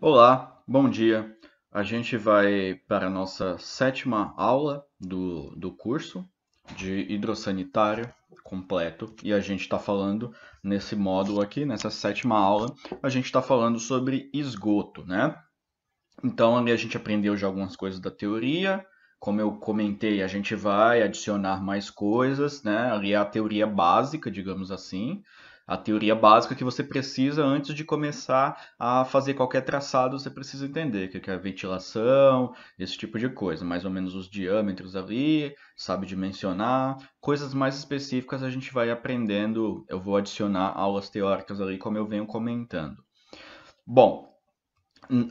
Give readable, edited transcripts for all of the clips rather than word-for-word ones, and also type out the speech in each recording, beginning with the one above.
Olá, bom dia. A gente vai para a nossa sétima aula do curso de hidrossanitário completo e a gente está falando nesse módulo aqui, nessa sétima aula, a gente está falando sobre esgoto, né? Então, ali a gente aprendeu já algumas coisas da teoria. Como eu comentei, a gente vai adicionar mais coisas, né? Ali é a teoria básica, digamos assim. A teoria básica que você precisa antes de começar a fazer qualquer traçado, você precisa entender o que é ventilação, esse tipo de coisa. Mais ou menos os diâmetros ali, sabe dimensionar. Coisas mais específicas a gente vai aprendendo. Eu vou adicionar aulas teóricas ali, como eu venho comentando. Bom,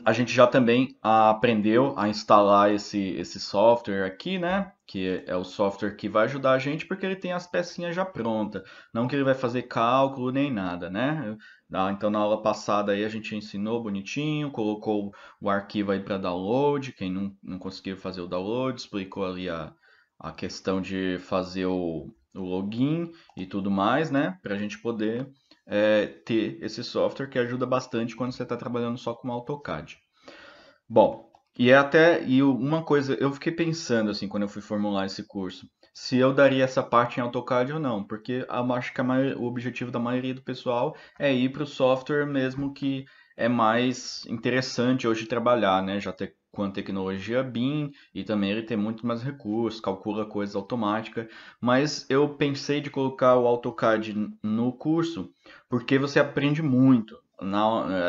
a gente já também aprendeu a instalar esse software aqui, né? Que é o software que vai ajudar a gente porque ele tem as pecinhas já prontas. Não que ele vai fazer cálculo nem nada, né? Então na aula passada aí a gente ensinou bonitinho, colocou o arquivo aí para download. Quem não conseguiu fazer o download, explicou ali a questão de fazer o login e tudo mais, né? Para a gente poder ter esse software que ajuda bastante quando você está trabalhando só com AutoCAD. Bom, uma coisa, eu fiquei pensando assim quando eu fui formular esse curso, se eu daria essa parte em AutoCAD ou não, porque eu acho que o objetivo da maioria do pessoal é ir para o software mesmo que é mais interessante hoje trabalhar, né? Já ter com a tecnologia BIM e também ele tem muito mais recursos, calcula coisas automáticas, mas eu pensei de colocar o AutoCAD no curso porque você aprende muito.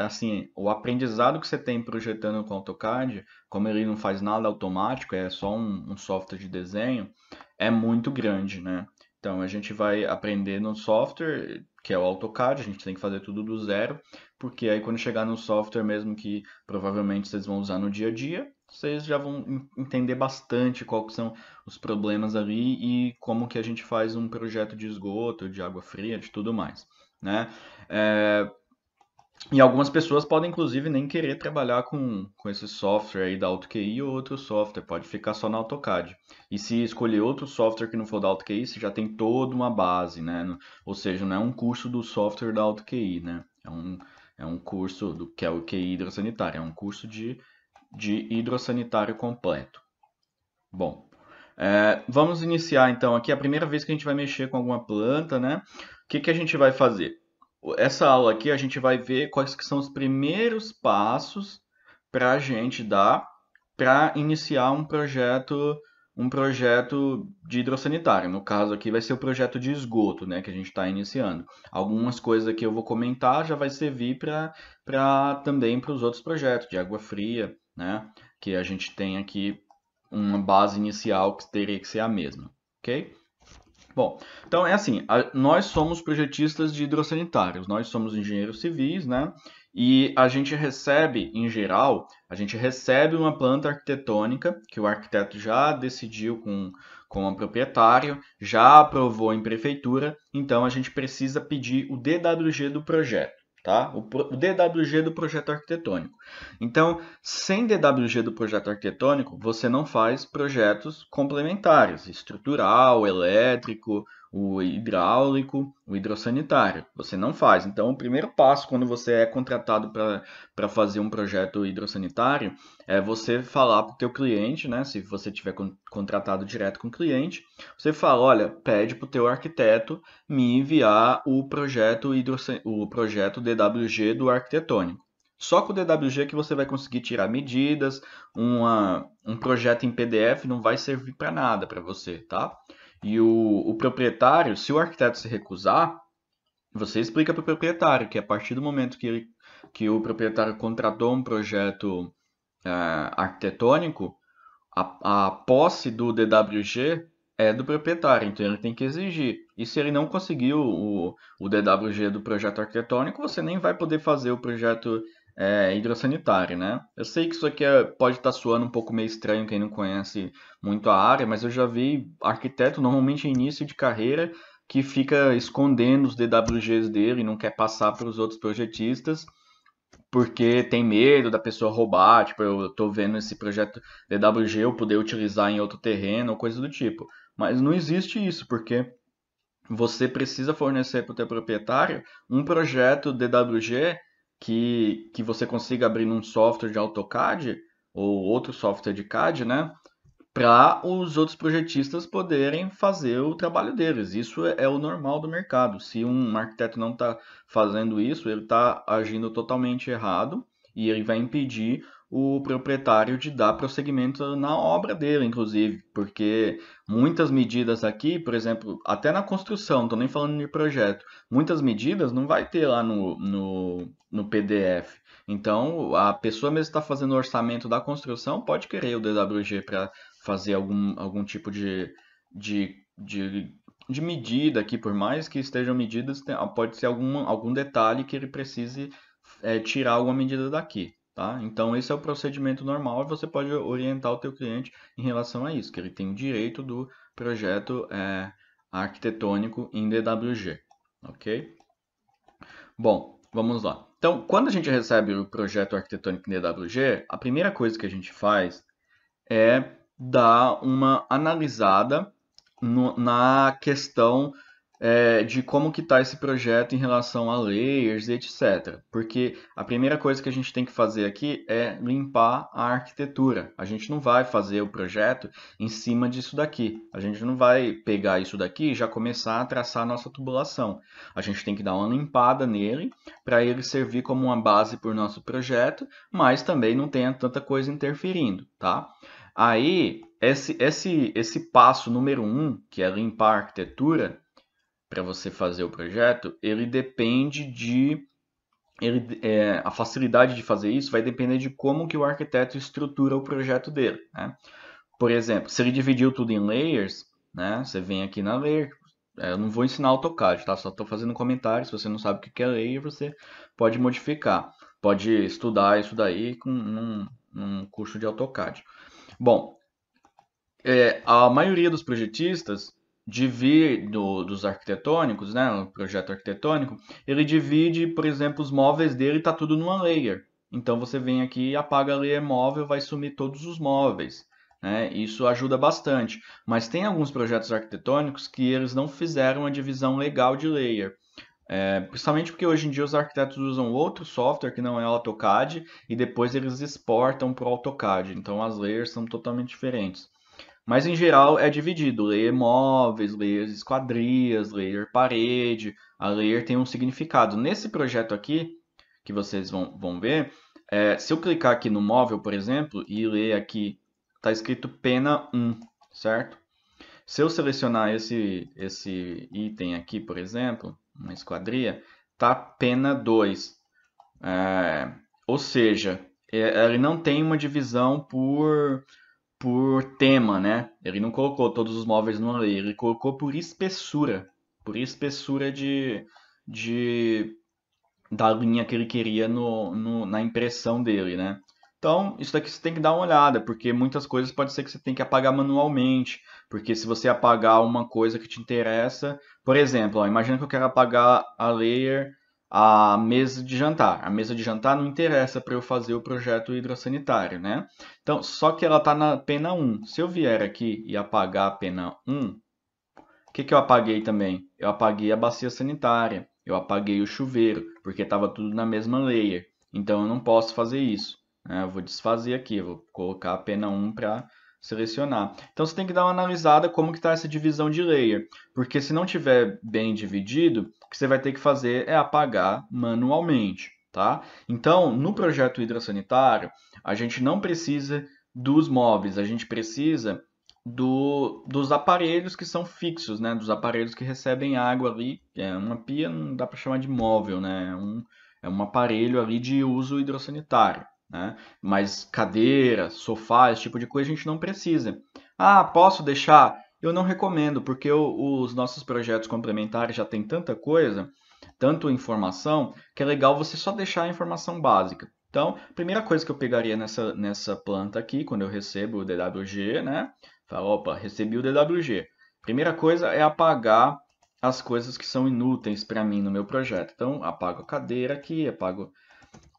Assim, o aprendizado que você tem projetando com AutoCAD, como ele não faz nada automático, é só um software de desenho, é muito grande, né? Então a gente vai aprender no software, que é o AutoCAD, a gente tem que fazer tudo do zero, porque aí quando chegar no software mesmo que provavelmente vocês vão usar no dia a dia, vocês já vão entender bastante quais são os problemas ali e como que a gente faz um projeto de esgoto, de água fria, de tudo mais, né? É, e algumas pessoas podem, inclusive, nem querer trabalhar com esse software aí da AutoQI ou outro software, pode ficar só na AutoCAD. E se escolher outro software que não for da AutoQI, você já tem toda uma base, né? Ou seja, não é um curso do software da AutoQI, né? É um curso do que é o QI hidrossanitário, é um curso de hidrossanitário completo. Bom, vamos iniciar então aqui a primeira vez que a gente vai mexer com alguma planta, né? O que que a gente vai fazer? Essa aula aqui a gente vai ver quais que são os primeiros passos para a gente dar para iniciar um projeto de hidrossanitário. No caso aqui vai ser o projeto de esgoto, né, que a gente está iniciando. Algumas coisas que eu vou comentar já vai servir para também para os outros projetos de água fria, né, que a gente tem aqui uma base inicial que teria que ser a mesma, ok? Bom, então é assim, nós somos projetistas de hidrossanitários, nós somos engenheiros civis, né? E a gente recebe, em geral, a gente recebe uma planta arquitetônica que o arquiteto já decidiu com a proprietária, já aprovou em prefeitura, então a gente precisa pedir o DWG do projeto, tá? O DWG do projeto arquitetônico. Então, sem DWG do projeto arquitetônico, você não faz projetos complementares, estrutural, elétrico, o hidráulico, o hidrossanitário. Você não faz. Então, o primeiro passo quando você é contratado para fazer um projeto hidrossanitário é você falar para o teu cliente, né? Se você tiver contratado direto com o cliente, você fala, olha, pede para o teu arquiteto me enviar o projeto DWG do arquitetônico. Só com o DWG que você vai conseguir tirar medidas, um projeto em PDF não vai servir para nada para você, tá? E o proprietário, se o arquiteto se recusar, você explica para o proprietário que a partir do momento que o proprietário contratou um projeto arquitetônico, a posse do DWG é do proprietário, então ele tem que exigir. E se ele não conseguir o DWG do projeto arquitetônico, você nem vai poder fazer o projeto hidrossanitário, né? Eu sei que isso aqui pode estar soando um pouco meio estranho quem não conhece muito a área, mas eu já vi arquiteto, normalmente em início de carreira, que fica escondendo os DWGs dele e não quer passar para os outros projetistas porque tem medo da pessoa roubar, tipo, eu tô vendo esse projeto DWG eu poder utilizar em outro terreno ou coisa do tipo. Mas não existe isso, porque você precisa fornecer para o teu proprietário um projeto DWG que você consiga abrir num software de AutoCAD ou outro software de CAD, né? Para os outros projetistas poderem fazer o trabalho deles. Isso é o normal do mercado. Se um arquiteto não está fazendo isso, ele está agindo totalmente errado e ele vai impedir o proprietário de dar prosseguimento na obra dele, inclusive, porque muitas medidas aqui, por exemplo, até na construção, não estou nem falando de projeto, muitas medidas não vai ter lá no PDF. Então, a pessoa mesmo que está fazendo o orçamento da construção pode querer o DWG para fazer algum tipo de, de, de medida aqui, por mais que estejam medidas, pode ser algum detalhe que ele precise tirar alguma medida daqui, tá? Então esse é o procedimento normal e você pode orientar o teu cliente em relação a isso, que ele tem o direito do projeto arquitetônico em DWG, ok? Bom, vamos lá. Então, quando a gente recebe o projeto arquitetônico em DWG, a primeira coisa que a gente faz é dar uma analisada na questão de como que está esse projeto em relação a layers e etc. Porque a primeira coisa que a gente tem que fazer aqui é limpar a arquitetura. A gente não vai fazer o projeto em cima disso daqui. A gente não vai pegar isso daqui e já começar a traçar a nossa tubulação. A gente tem que dar uma limpada nele para ele servir como uma base para o nosso projeto, mas também não tenha tanta coisa interferindo, tá? Aí, esse passo número 1, que é limpar a arquitetura, para você fazer o projeto, ele depende a facilidade de fazer isso vai depender de como que o arquiteto estrutura o projeto dele, né? Por exemplo, se ele dividiu tudo em layers, né? Você vem aqui na layer, eu não vou ensinar AutoCAD, tá? Só estou fazendo um comentário. Se você não sabe o que é layer, você pode modificar, pode estudar isso daí num curso de AutoCAD. Bom, a maioria dos projetistas dos arquitetônicos, né, o projeto arquitetônico, ele divide, por exemplo, os móveis dele está tudo numa layer. Então você vem aqui, apaga a layer móvel, vai sumir todos os móveis, né? Isso ajuda bastante. Mas tem alguns projetos arquitetônicos que eles não fizeram a divisão legal de layer. Principalmente porque hoje em dia os arquitetos usam outro software que não é o AutoCAD e depois eles exportam para o AutoCAD. Então as layers são totalmente diferentes. Mas em geral é dividido: layer móveis, layers esquadrias, layer parede. A layer tem um significado. Nesse projeto aqui, que vocês vão ver, se eu clicar aqui no móvel, por exemplo, e ler aqui, está escrito pena 1, certo? Se eu selecionar esse item aqui, por exemplo, uma esquadria, tá pena 2. Ou seja, ele não tem uma divisão por tema, né? Ele não colocou todos os móveis numa layer, ele colocou por espessura de da linha que ele queria na impressão dele, né? Então, isso daqui você tem que dar uma olhada, porque muitas coisas pode ser que você tenha que apagar manualmente, porque se você apagar uma coisa que te interessa, por exemplo, ó, imagina que eu quero apagar a layer a mesa de jantar. A mesa de jantar não interessa para eu fazer o projeto hidrossanitário, né? Então, só que ela está na pena 1. Se eu vier aqui e apagar a pena 1, o que eu apaguei também? Eu apaguei a bacia sanitária, eu apaguei o chuveiro, porque estava tudo na mesma layer. Então eu não posso fazer isso, né? Eu vou desfazer aqui, eu vou colocar a pena 1 para selecionar. Então você tem que dar uma analisada como que está essa divisão de layer, porque se não tiver bem dividido, o que você vai ter que fazer é apagar manualmente, tá? Então, no projeto hidrossanitário, a gente não precisa dos móveis, a gente precisa dos aparelhos que são fixos, né? Dos aparelhos que recebem água ali. Uma pia não dá para chamar de móvel, né? É um aparelho ali de uso hidrossanitário, né? Mas cadeira, sofá, esse tipo de coisa a gente não precisa. Ah, posso deixar? Eu não recomendo, porque os nossos projetos complementares já tem tanta coisa, tanto informação, que é legal você só deixar a informação básica. Então, a primeira coisa que eu pegaria nessa planta aqui, quando eu recebo o DWG, né? Fala, opa, recebi o DWG. Primeira coisa é apagar as coisas que são inúteis para mim no meu projeto. Então, apago a cadeira aqui, apago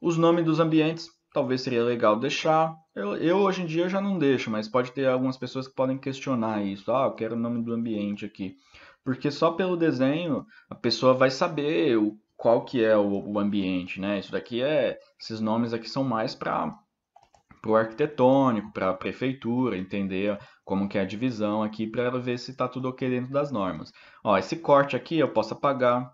os nomes dos ambientes. Talvez seria legal deixar. Eu hoje em dia já não deixo, mas pode ter algumas pessoas que podem questionar isso. Ah, eu quero o nome do ambiente aqui. Porque só pelo desenho a pessoa vai saber qual que é o ambiente, né? Isso daqui esses nomes aqui são mais para o arquitetônico, para a prefeitura, entender como que é a divisão aqui, para ela ver se está tudo ok dentro das normas. Ó, esse corte aqui eu posso apagar.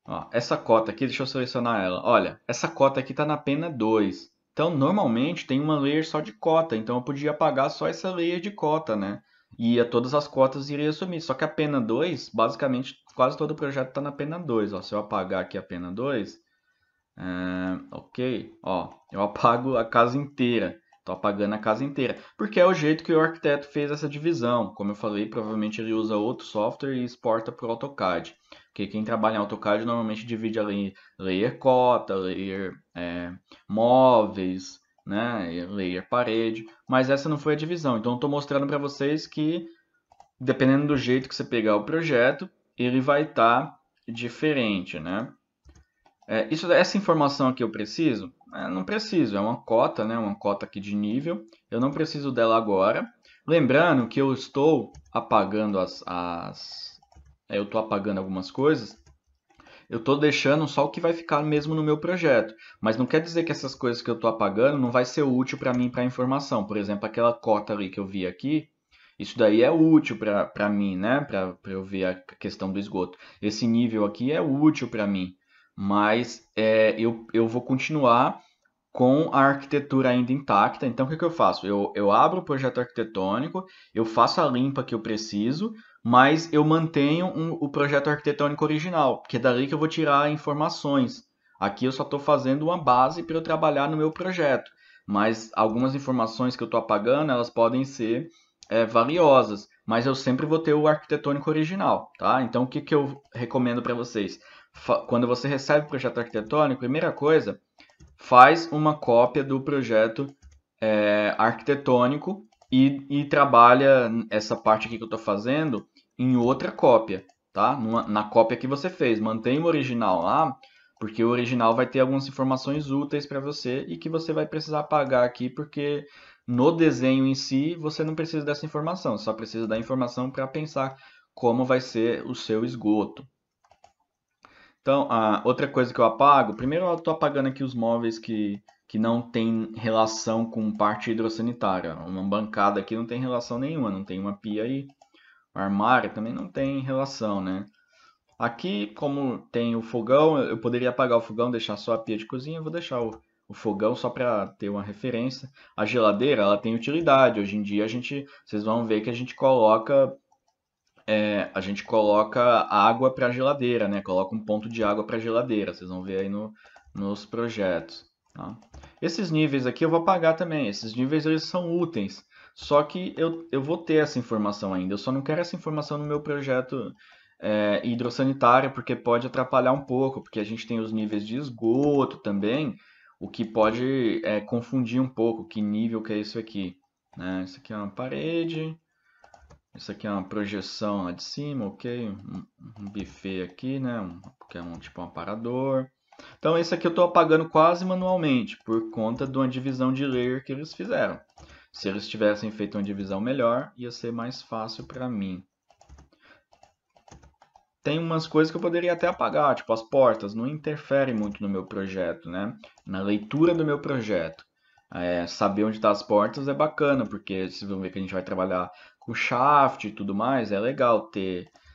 Ó, essa cota aqui, deixa eu selecionar ela. Olha, essa cota aqui está na pena 2. Então, normalmente tem uma layer só de cota, então eu podia apagar só essa layer de cota, né? E todas as cotas iriam sumir. Só que a pena 2, basicamente, quase todo o projeto está na pena 2. Ó, se eu apagar aqui a pena 2, ok, ó, eu apago a casa inteira. Estou apagando a casa inteira. Porque é o jeito que o arquiteto fez essa divisão. Como eu falei, provavelmente ele usa outro software e exporta para o AutoCAD. Porque quem trabalha em AutoCAD normalmente divide ali layer cota, layer móveis, né, layer parede. Mas essa não foi a divisão. Então estou mostrando para vocês que, dependendo do jeito que você pegar o projeto, ele vai estar diferente, né? Essa informação aqui eu preciso? Não preciso, é uma cota, né? Uma cota aqui de nível. Eu não preciso dela agora. Lembrando que eu estou apagando eu estou apagando algumas coisas. Eu estou deixando só o que vai ficar mesmo no meu projeto. Mas não quer dizer que essas coisas que eu estou apagando não vai ser útil para mim para informação. Por exemplo, aquela cota ali que eu vi aqui, isso daí é útil para mim, né? Para eu ver a questão do esgoto. Esse nível aqui é útil para mim, mas eu vou continuar com a arquitetura ainda intacta. Então, o que eu faço? Eu abro o projeto arquitetônico, eu faço a limpa que eu preciso, mas eu mantenho o projeto arquitetônico original, que é dali que eu vou tirar informações. Aqui eu só estou fazendo uma base para eu trabalhar no meu projeto, mas algumas informações que eu estou apagando, elas podem ser valiosas, mas eu sempre vou ter o arquitetônico original, tá? Então, o que eu recomendo para vocês? Quando você recebe o projeto arquitetônico, primeira coisa, faz uma cópia do projeto arquitetônico e trabalha essa parte aqui que eu estou fazendo em outra cópia, tá? Na cópia que você fez. Mantém o original lá, porque o original vai ter algumas informações úteis para você e que você vai precisar apagar aqui, porque no desenho em si você não precisa dessa informação, só precisa da informação para pensar como vai ser o seu esgoto. Então, outra coisa que eu apago, primeiro eu estou apagando aqui os móveis que não tem relação com parte hidrossanitária. Uma bancada aqui não tem relação nenhuma, não tem uma pia aí. O armário também não tem relação, né? Aqui, como tem o fogão, eu poderia apagar o fogão, deixar só a pia de cozinha, eu vou deixar o fogão só para ter uma referência. A geladeira, ela tem utilidade. Hoje em dia, vocês vão ver que a gente coloca água para a geladeira, né? Coloca um ponto de água para a geladeira. Vocês vão ver aí nos projetos. Tá? Esses níveis aqui eu vou apagar também. Esses níveis eles são úteis. Só que eu vou ter essa informação ainda. Eu só não quero essa informação no meu projeto hidrossanitário, porque pode atrapalhar um pouco. Porque a gente tem os níveis de esgoto também, o que pode confundir um pouco que nível que é isso aqui. Né? Isso aqui é uma parede. Isso aqui é uma projeção lá de cima, ok? Um buffet aqui, né? Que é tipo um aparador. Então esse aqui eu estou apagando quase manualmente, por conta de uma divisão de layer que eles fizeram. Se eles tivessem feito uma divisão melhor, ia ser mais fácil para mim. Tem umas coisas que eu poderia até apagar, tipo as portas, não interfere muito no meu projeto, né? Na leitura do meu projeto. Saber onde estão as portas é bacana, porque vocês vão ver que a gente vai trabalhar com shaft e tudo mais, é legal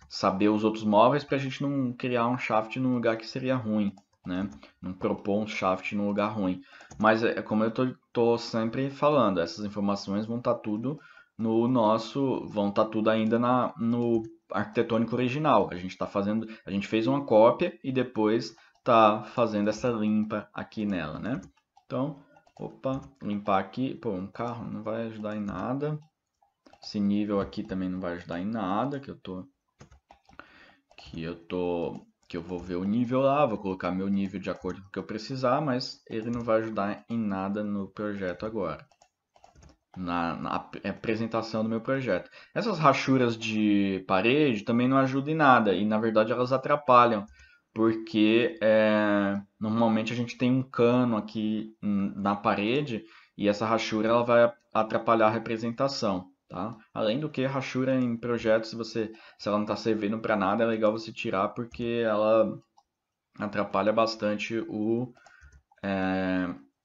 saber os outros móveis para a gente não criar um shaft num lugar que seria ruim, né? Não propor um shaft num lugar ruim. Mas como eu tô sempre falando, essas informações vão estar tudo vão estar tudo ainda no arquitetônico original. A gente fez uma cópia e depois está fazendo essa limpa aqui nela, né? Então, opa, limpar aqui. Pô, um carro não vai ajudar em nada. Esse nível aqui também não vai ajudar em nada, que eu vou ver o nível lá, vou colocar meu nível de acordo com o que eu precisar, mas ele não vai ajudar em nada no projeto agora. Na apresentação do meu projeto. Essas rachuras de parede também não ajudam em nada e na verdade elas atrapalham, porque normalmente a gente tem um cano aqui na parede e essa rachura ela vai atrapalhar a representação. tá? Além do que, rachura em projetos, se ela não está servindo para nada, é legal você tirar porque ela atrapalha bastante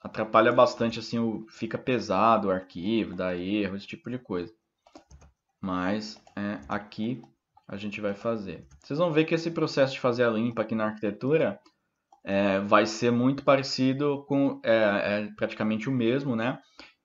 atrapalha bastante assim, fica pesado o arquivo, dá erro, esse tipo de coisa. Mas aqui a gente vai fazer. Vocês vão ver que esse processo de fazer a limpa aqui na arquitetura vai ser muito parecido com, praticamente o mesmo, né?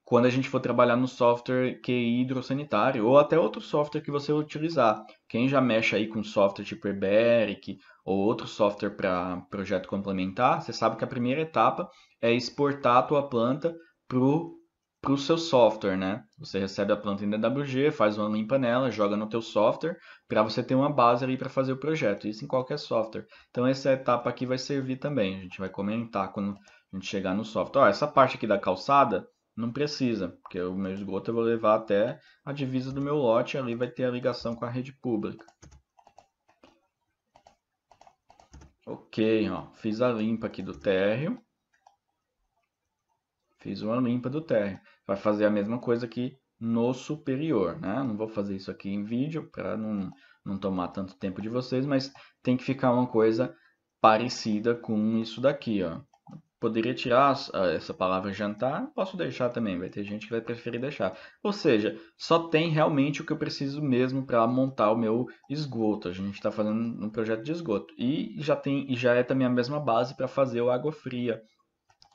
Quando a gente for trabalhar no software QI hidrossanitário ou até outro software que você utilizar. Quem já mexe aí com software tipo Eberic ou outro software para projeto complementar, você sabe que a primeira etapa é exportar a tua planta para o seu software, né? Você recebe a planta em DWG, faz uma limpa nela, joga no teu software para você ter uma base ali para fazer o projeto. Isso em qualquer software. Então essa etapa aqui vai servir também. A gente vai comentar quando a gente chegar no software. Ó, essa parte aqui da calçada não precisa, porque o meu esgoto eu vou levar até a divisa do meu lote, ali vai ter a ligação com a rede pública. Ok, ó, fiz a limpa aqui do térreo. Fiz uma limpa do térreo. Vai fazer a mesma coisa aqui no superior, né? Não vou fazer isso aqui em vídeo para não tomar tanto tempo de vocês, mas tem que ficar uma coisa parecida com isso daqui, ó. Poderia tirar essa palavra jantar, posso deixar também, vai ter gente que vai preferir deixar. Ou seja, só tem realmente o que eu preciso mesmo para montar o meu esgoto. A gente está fazendo um projeto de esgoto. E já é também a mesma base para fazer o água fria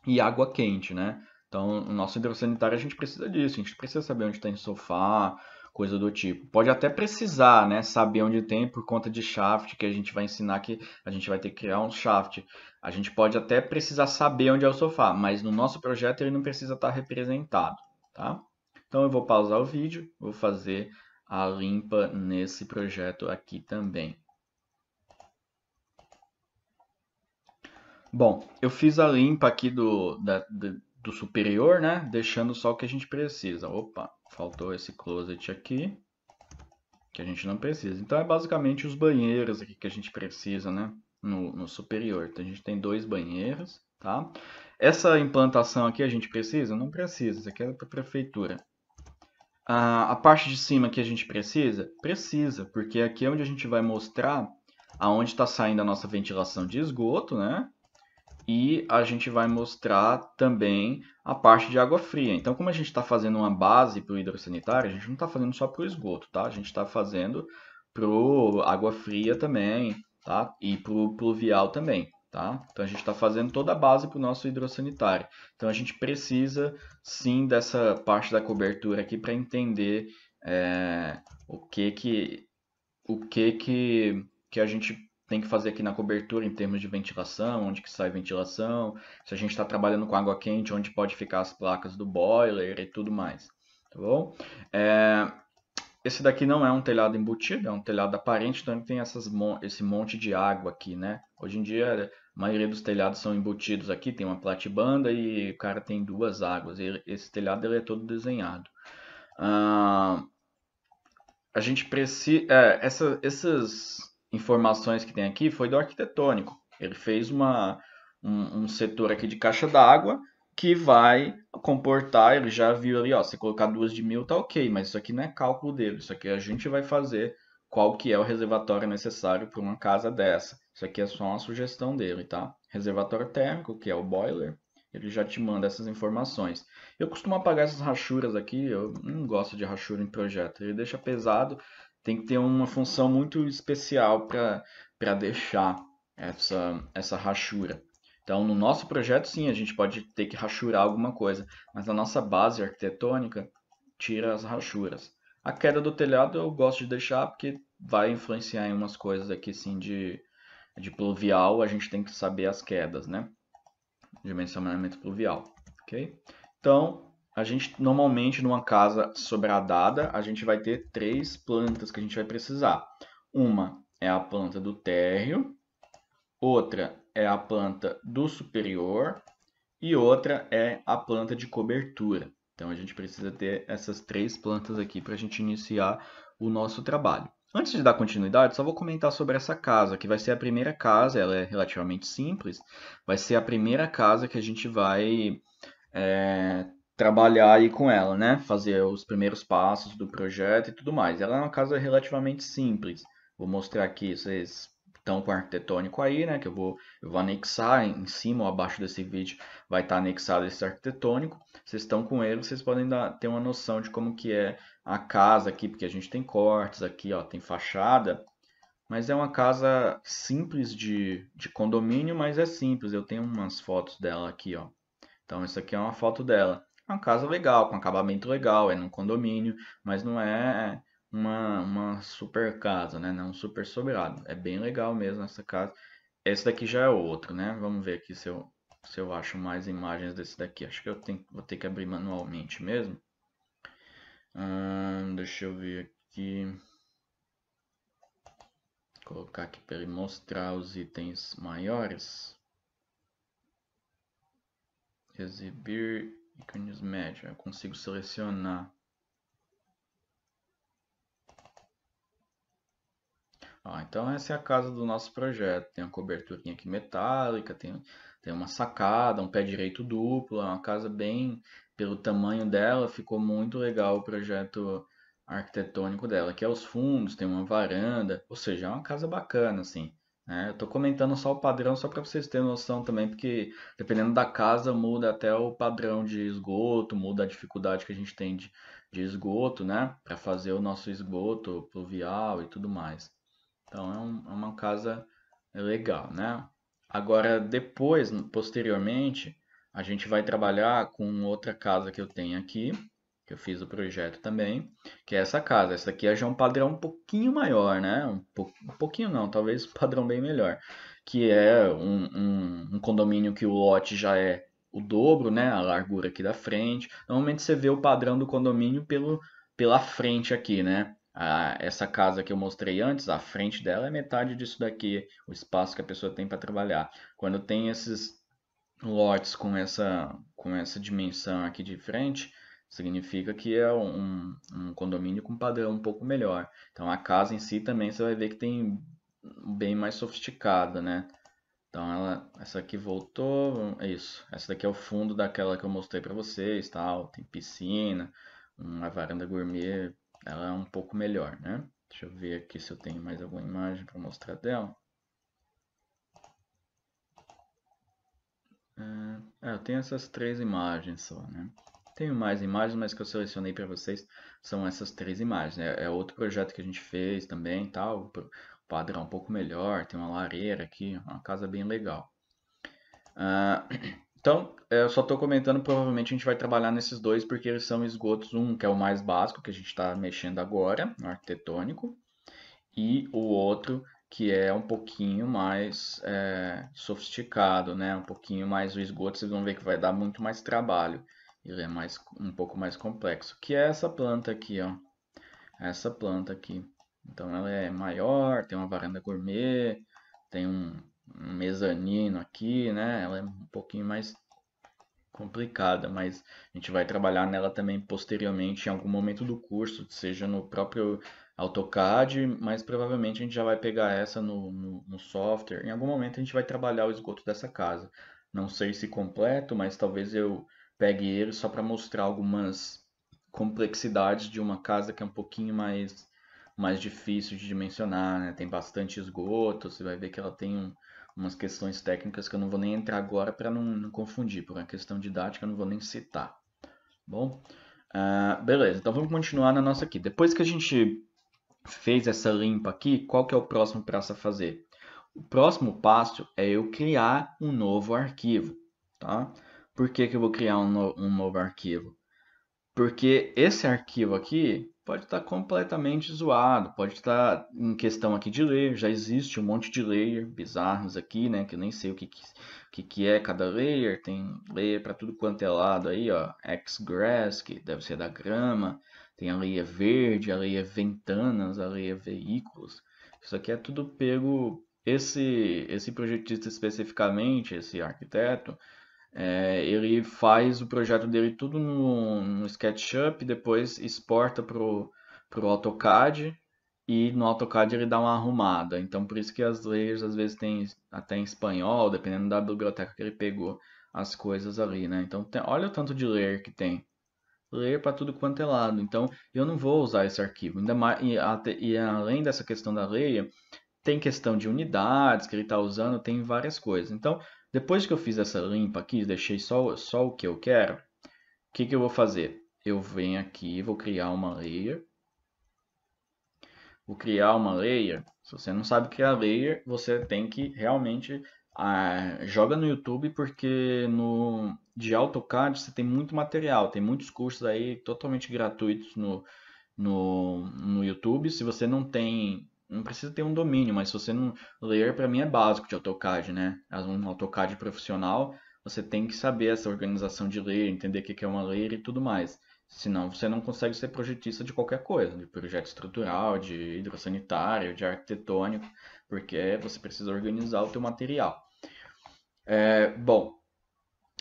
e água quente, né? Então, no nosso hidrossanitário a gente precisa disso, a gente precisa saber onde tem sofá, coisa do tipo. Pode até precisar, né, saber onde tem por conta de shaft, que a gente vai ensinar que a gente vai ter que criar um shaft. A gente pode até precisar saber onde é o sofá, mas no nosso projeto ele não precisa estar representado, tá? Então eu vou pausar o vídeo, vou fazer a limpa nesse projeto aqui também. Bom, eu fiz a limpa aqui do superior, né? Deixando só o que a gente precisa. Opa, faltou esse closet aqui, que a gente não precisa. Então é basicamente os banheiros aqui que a gente precisa, né? No superior. Então a gente tem 2 banheiros, tá? Essa implantação aqui a gente precisa? Não precisa, isso aqui é para a prefeitura. A parte de cima que a gente precisa? Precisa, porque aqui é onde a gente vai mostrar aonde está saindo a nossa ventilação de esgoto, né? E a gente vai mostrar também a parte de água fria. Então, como a gente está fazendo uma base para o hidrossanitário, a gente não está fazendo só para o esgoto, tá? A gente está fazendo para água fria também, tá? E para o pluvial também, tá? Então, a gente está fazendo toda a base para o nosso hidrossanitário. Então, a gente precisa, sim, dessa parte da cobertura aqui para entender o que a gente tem que fazer aqui na cobertura em termos de ventilação, onde que sai ventilação, se a gente está trabalhando com água quente, onde pode ficar as placas do boiler e tudo mais, tá bom? Esse daqui não é um telhado embutido, é um telhado aparente, então ele tem esse monte de água aqui, né? Hoje em dia, a maioria dos telhados são embutidos aqui, tem uma platibanda e o cara tem 2 águas. Esse telhado ele é todo desenhado. A gente precisa. Essas informações que tem aqui foi do arquitetônico. Ele fez um setor aqui de caixa d'água que vai comportar. Ele já viu ali, ó, se colocar 2 de 1000 tá ok, mas isso aqui não é cálculo dele. Isso aqui a gente vai fazer qual que é o reservatório necessário para uma casa dessa. Isso aqui é só uma sugestão dele, tá? Reservatório térmico, que é o boiler, ele já te manda essas informações. Eu costumo apagar essas rachuras aqui, eu não gosto de rachura em projeto. Ele deixa pesado, tem que ter uma função muito especial para deixar essa rachura. Então, no nosso projeto, sim, a gente pode ter que rachurar alguma coisa, mas na nossa base arquitetônica, tira as rachuras. A queda do telhado eu gosto de deixar porque vai influenciar em umas coisas aqui, sim, de pluvial, a gente tem que saber as quedas, né? Dimensionamento pluvial, ok? Então, a gente normalmente numa casa sobradada, a gente vai ter 3 plantas que a gente vai precisar. Uma é a planta do térreo, outra é a planta do superior e outra é a planta de cobertura. Então a gente precisa ter essas 3 plantas aqui para a gente iniciar o nosso trabalho. Antes de dar continuidade, só vou comentar sobre essa casa, que vai ser a primeira casa, ela é relativamente simples, vai ser a primeira casa que a gente vai trabalhar aí com ela, né? Fazer os primeiros passos do projeto e tudo mais. Ela é uma casa relativamente simples. Vou mostrar aqui, vocês estão com o arquitetônico aí, né? Que eu vou anexar em cima ou abaixo desse vídeo vai estar anexado esse arquitetônico. Vocês estão com ele, vocês podem ter uma noção de como que é a casa aqui, porque a gente tem cortes aqui, ó, tem fachada. Mas é uma casa simples de condomínio, mas é simples. Eu tenho umas fotos dela aqui, ó. Então, essa aqui é uma foto dela. É uma casa legal, com acabamento legal, é num condomínio, mas não é uma super casa, né? Não é um super sobrado. É bem legal mesmo essa casa. Esse daqui já é outro, né? Vamos ver aqui se eu acho mais imagens desse daqui. Acho que vou ter que abrir manualmente mesmo. Deixa eu ver aqui. Colocar aqui para ele mostrar os itens maiores. Exibir ícones médios. Eu consigo selecionar. Então essa é a casa do nosso projeto. Tem uma coberturinha aqui metálica, tem uma sacada, um pé direito duplo. É uma casa bem, pelo tamanho dela, ficou muito legal o projeto arquitetônico dela. Aqui é os fundos, tem uma varanda, ou seja, é uma casa bacana, assim. Né? Eu estou comentando só o padrão, só para vocês terem noção também, porque dependendo da casa muda até o padrão de esgoto, muda a dificuldade que a gente tem de esgoto, né? Para fazer o nosso esgoto pluvial e tudo mais. Então é uma casa legal, né? Agora depois, posteriormente, a gente vai trabalhar com outra casa que eu tenho aqui, que eu fiz o projeto também, que é essa casa. Essa aqui já é um padrão um pouquinho maior, né? Um pouquinho não, talvez um padrão bem melhor. Que é um condomínio que o lote já é o dobro, né? A largura aqui da frente. Normalmente você vê o padrão do condomínio pela frente aqui, né? Essa casa que eu mostrei antes, a frente dela é metade disso daqui, o espaço que a pessoa tem para trabalhar. Quando tem esses lotes com essa dimensão aqui de frente, significa que é um condomínio com padrão um pouco melhor. Então a casa em si também você vai ver que tem bem mais sofisticada, né? Então essa aqui voltou, é isso. Essa daqui é o fundo daquela que eu mostrei para vocês, tal. Tem piscina, uma varanda gourmet, ela é um pouco melhor, né? Deixa eu ver aqui se eu tenho mais alguma imagem para mostrar dela. Eu tenho essas três imagens só, né? Tenho mais imagens, mas que eu selecionei para vocês são essas três imagens. É outro projeto que a gente fez também, tal. O padrão um pouco melhor, tem uma lareira aqui, uma casa bem legal. Então, eu só estou comentando, provavelmente a gente vai trabalhar nesses dois porque eles são esgotos, um que é o mais básico, que a gente está mexendo agora, no arquitetônico, e o outro que é um pouquinho mais sofisticado, né? Um pouquinho mais o esgoto, vocês vão ver que vai dar muito mais trabalho. Ele é um pouco mais complexo, que é essa planta aqui, ó. Essa planta aqui. Então ela é maior, tem uma varanda gourmet, tem um mezanino aqui, né? Ela é um pouquinho mais complicada, mas a gente vai trabalhar nela também posteriormente em algum momento do curso, seja no próprio AutoCAD, mas provavelmente a gente já vai pegar essa no software. Em algum momento a gente vai trabalhar o esgoto dessa casa. Não sei se completo, mas talvez eu pegue ele só para mostrar algumas complexidades de uma casa que é um pouquinho mais difícil de dimensionar, né? Tem bastante esgoto, você vai ver que ela tem umas questões técnicas que eu não vou nem entrar agora para não confundir, por uma questão didática eu não vou nem citar. Bom, beleza, então vamos continuar na nossa aqui. Depois que a gente fez essa limpa aqui, qual que é o próximo passo a fazer? O próximo passo é eu criar um novo arquivo, tá? Por que que eu vou criar um novo arquivo? Porque esse arquivo aqui pode estar completamente zoado, pode estar em questão aqui de layer, já existe um monte de layer bizarros aqui, né, que eu nem sei o que é cada layer, tem layer para tudo quanto é lado aí, ó, Xgrass, que deve ser da grama, tem a layer verde, a layer ventanas, a layer veículos, isso aqui é tudo pego, esse projetista especificamente, esse arquiteto, ele faz o projeto dele tudo no SketchUp, depois exporta pro AutoCAD e no AutoCAD ele dá uma arrumada. Então por isso que as layers às vezes tem até em espanhol, dependendo da biblioteca que ele pegou. as coisas ali, né? Então, olha o tanto de layer que tem. Layer para tudo quanto é lado. Então, eu não vou usar esse arquivo. Ainda mais, e além dessa questão da layer, tem questão de unidades que ele está usando, tem várias coisas. Então, depois que eu fiz essa limpa aqui, deixei só o que eu quero, o que eu vou fazer? Eu venho aqui, vou criar uma layer. Vou criar uma layer. Se você não sabe criar layer, você tem que realmente joga no YouTube, porque de AutoCAD você tem muito material, tem muitos cursos aí totalmente gratuitos no YouTube. Se você não tem, não precisa ter um domínio, mas se você não, layer para mim é básico de AutoCAD, né? Um AutoCAD profissional, você tem que saber essa organização de layer, entender o que é uma layer e tudo mais. Senão você não consegue ser projetista de qualquer coisa, de projeto estrutural, de hidrossanitário, de arquitetônico, porque você precisa organizar o teu material. Bom,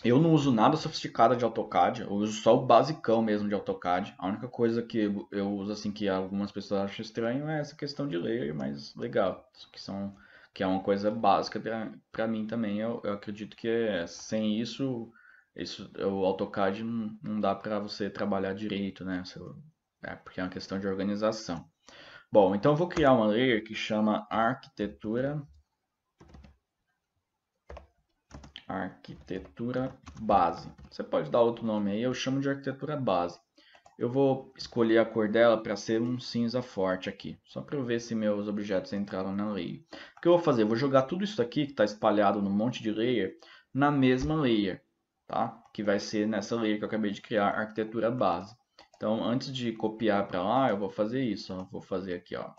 eu não uso nada sofisticado de AutoCAD, eu uso só o basicão mesmo de AutoCAD. A única coisa que eu uso assim que algumas pessoas acham estranho é essa questão de layer, mas legal, que é uma coisa básica para mim também. Eu acredito que sem isso o AutoCAD não dá para você trabalhar direito, né? Porque é uma questão de organização. Bom, então eu vou criar uma layer que chama arquitetura base. Você pode dar outro nome aí, eu chamo de arquitetura base. Eu vou escolher a cor dela para ser um cinza forte aqui, só para eu ver se meus objetos entraram na layer. O que eu vou fazer? Eu vou jogar tudo isso aqui que está espalhado num monte de layer na mesma layer, tá? Que vai ser nessa layer que eu acabei de criar, arquitetura base. Então, antes de copiar para lá, eu vou fazer isso. Ó. Vou fazer aqui, ó.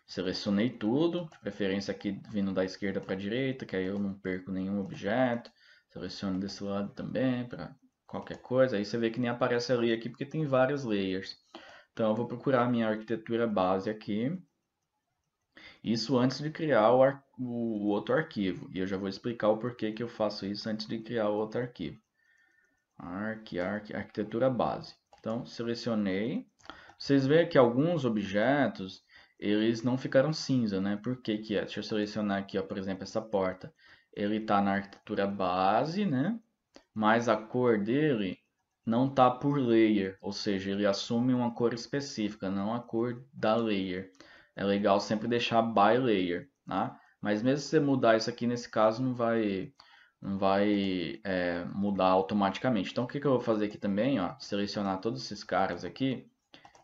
Selecionei tudo, de preferência aqui vindo da esquerda para a direita, que aí eu não perco nenhum objeto. Seleciono desse lado também para qualquer coisa. Aí você vê que nem aparece ali aqui porque tem vários layers. Então eu vou procurar a minha arquitetura base aqui. Isso antes de criar o outro arquivo. E eu já vou explicar o porquê que eu faço isso antes de criar o outro arquivo. Arquitetura base. Então selecionei. Vocês veem que alguns objetos eles não ficaram cinza, né? Por que que é? Deixa eu selecionar aqui, ó, por exemplo, essa porta. Ele está na arquitetura base, né? Mas a cor dele não está por layer, ou seja, ele assume uma cor específica, não a cor da layer. É legal sempre deixar by layer, tá? Mas mesmo se você mudar isso aqui, nesse caso não vai mudar automaticamente. Então o que que eu vou fazer aqui também, ó, selecionar todos esses caras aqui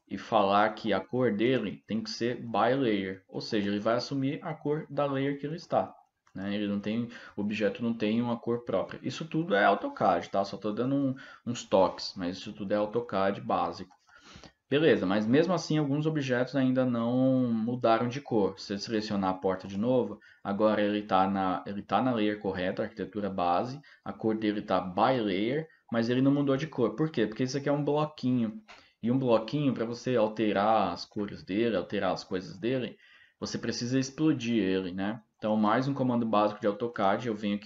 e falar que a cor dele tem que ser by layer, ou seja, ele vai assumir a cor da layer que ele está. Né? Ele não tem, o objeto não tem uma cor própria. Isso tudo é AutoCAD, tá? Só estou dando uns toques, mas isso tudo é AutoCAD básico. Beleza, mas mesmo assim alguns objetos ainda não mudaram de cor. Se você selecionar a porta de novo, agora ele tá na layer correta, arquitetura base, a cor dele está by layer, mas ele não mudou de cor. Por quê? Porque isso aqui é um bloquinho. E um bloquinho, para você alterar as cores dele, alterar as coisas dele, você precisa explodir ele, né? Então, mais um comando básico de AutoCAD, eu venho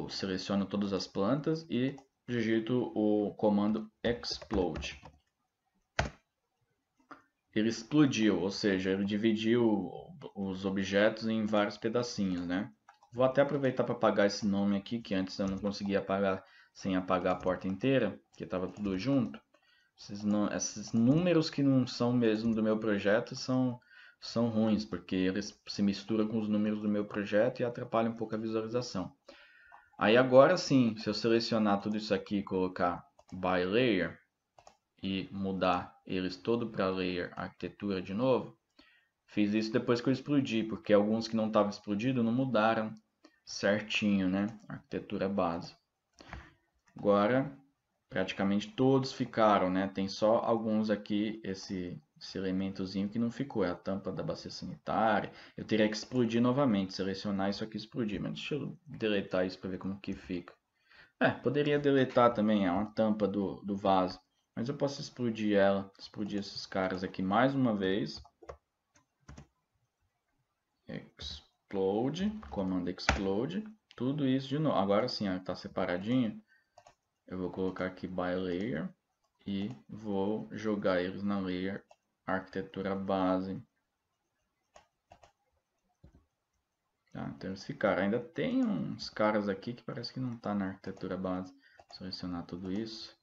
seleciono todas as plantas e digito o comando explode. Ele explodiu, ou seja, ele dividiu os objetos em vários pedacinhos, né? Vou até aproveitar para apagar esse nome aqui, que antes eu não conseguia apagar sem apagar a porta inteira, que estava tudo junto. Esses números que não são mesmo do meu projeto são ruins, porque eles se misturam com os números do meu projeto e atrapalham um pouco a visualização. Aí agora sim, se eu selecionar tudo isso aqui e colocar by layer e mudar eles todo para layer arquitetura de novo, fiz isso depois que eu explodi, porque alguns que não estavam explodidos não mudaram certinho, né? Arquitetura base. Agora praticamente todos ficaram, né? Tem só alguns aqui, esse elementozinho que não ficou, é a tampa da bacia sanitária. Eu teria que explodir novamente, selecionar isso aqui e explodir, mas deixa eu deletar isso para ver como que fica. Poderia deletar também, é uma tampa do vaso, mas eu posso explodir ela, explodir esses caras aqui mais uma vez. Explode, comando explode, tudo isso de novo. Agora sim, está separadinho. Eu vou colocar aqui by layer e vou jogar eles na layer arquitetura base. Tá, então esse cara. Ainda tem uns caras aqui que parece que não está na arquitetura base. Selecionar tudo isso.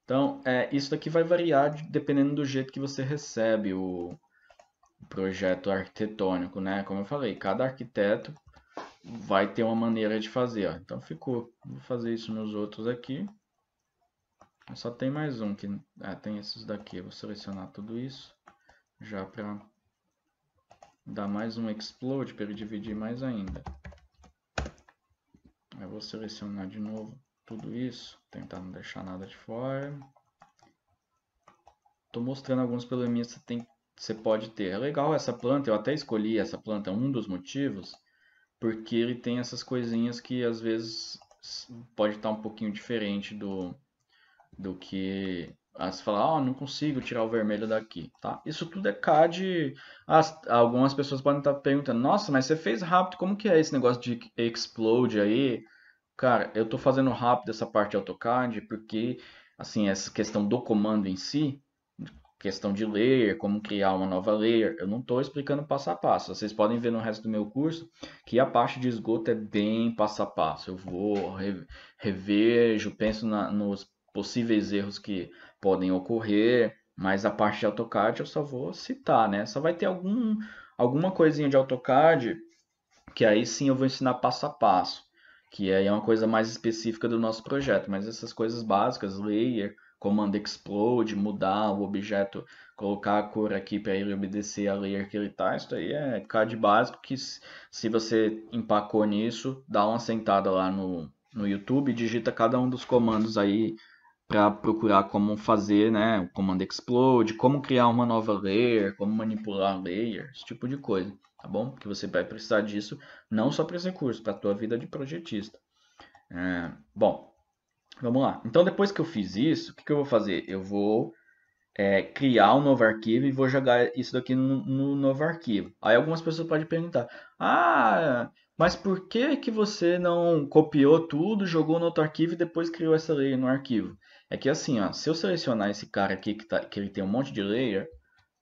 Então, isso daqui vai variar dependendo do jeito que você recebe o projeto arquitetônico, né? Como eu falei, cada arquiteto vai ter uma maneira de fazer, ó. Então ficou. Vou fazer isso nos outros aqui. Só tem mais um que tem esses daqui. Eu vou selecionar tudo isso já para dar mais um explode para ele dividir mais ainda. Eu vou selecionar de novo tudo isso, tentar não deixar nada de fora. Estou mostrando alguns probleminhas que você pode ter. É legal essa planta, eu até escolhi essa planta, um dos motivos, porque ele tem essas coisinhas que às vezes pode estar um pouquinho diferente do que você fala, não consigo tirar o vermelho daqui, tá? Isso tudo é CAD. Algumas pessoas podem estar perguntando, nossa, mas você fez rápido, como que é esse negócio de explode aí? Cara, eu tô fazendo rápido essa parte de AutoCAD porque, assim, essa questão do comando em si, questão de layer, como criar uma nova layer, eu não estou explicando passo a passo. Vocês podem ver no resto do meu curso que a parte de esgoto é bem passo a passo. Eu vou, revejo, penso nos possíveis erros que podem ocorrer, mas a parte de AutoCAD eu só vou citar, né? Só vai ter alguma coisinha de AutoCAD que aí sim eu vou ensinar passo a passo, que aí é uma coisa mais específica do nosso projeto, mas essas coisas básicas, layer, comando explode, mudar o objeto, colocar a cor aqui para ele obedecer a layer que ele está, isso aí é CAD básico que se você empacou nisso, dá uma sentada lá no YouTube, digita cada um dos comandos aí para procurar como fazer, né, o comando explode, como criar uma nova layer, como manipular layer, esse tipo de coisa, tá bom? Porque você vai precisar disso não só para esse curso, para a tua vida de projetista. Bom, vamos lá. Então depois que eu fiz isso, o que eu vou fazer? Eu vou criar um novo arquivo e vou jogar isso daqui no novo arquivo. Aí algumas pessoas podem perguntar, mas por que que você não copiou tudo, jogou no outro arquivo e depois criou essa layer no arquivo? É que assim, ó, se eu selecionar esse cara aqui que ele tem um monte de layer,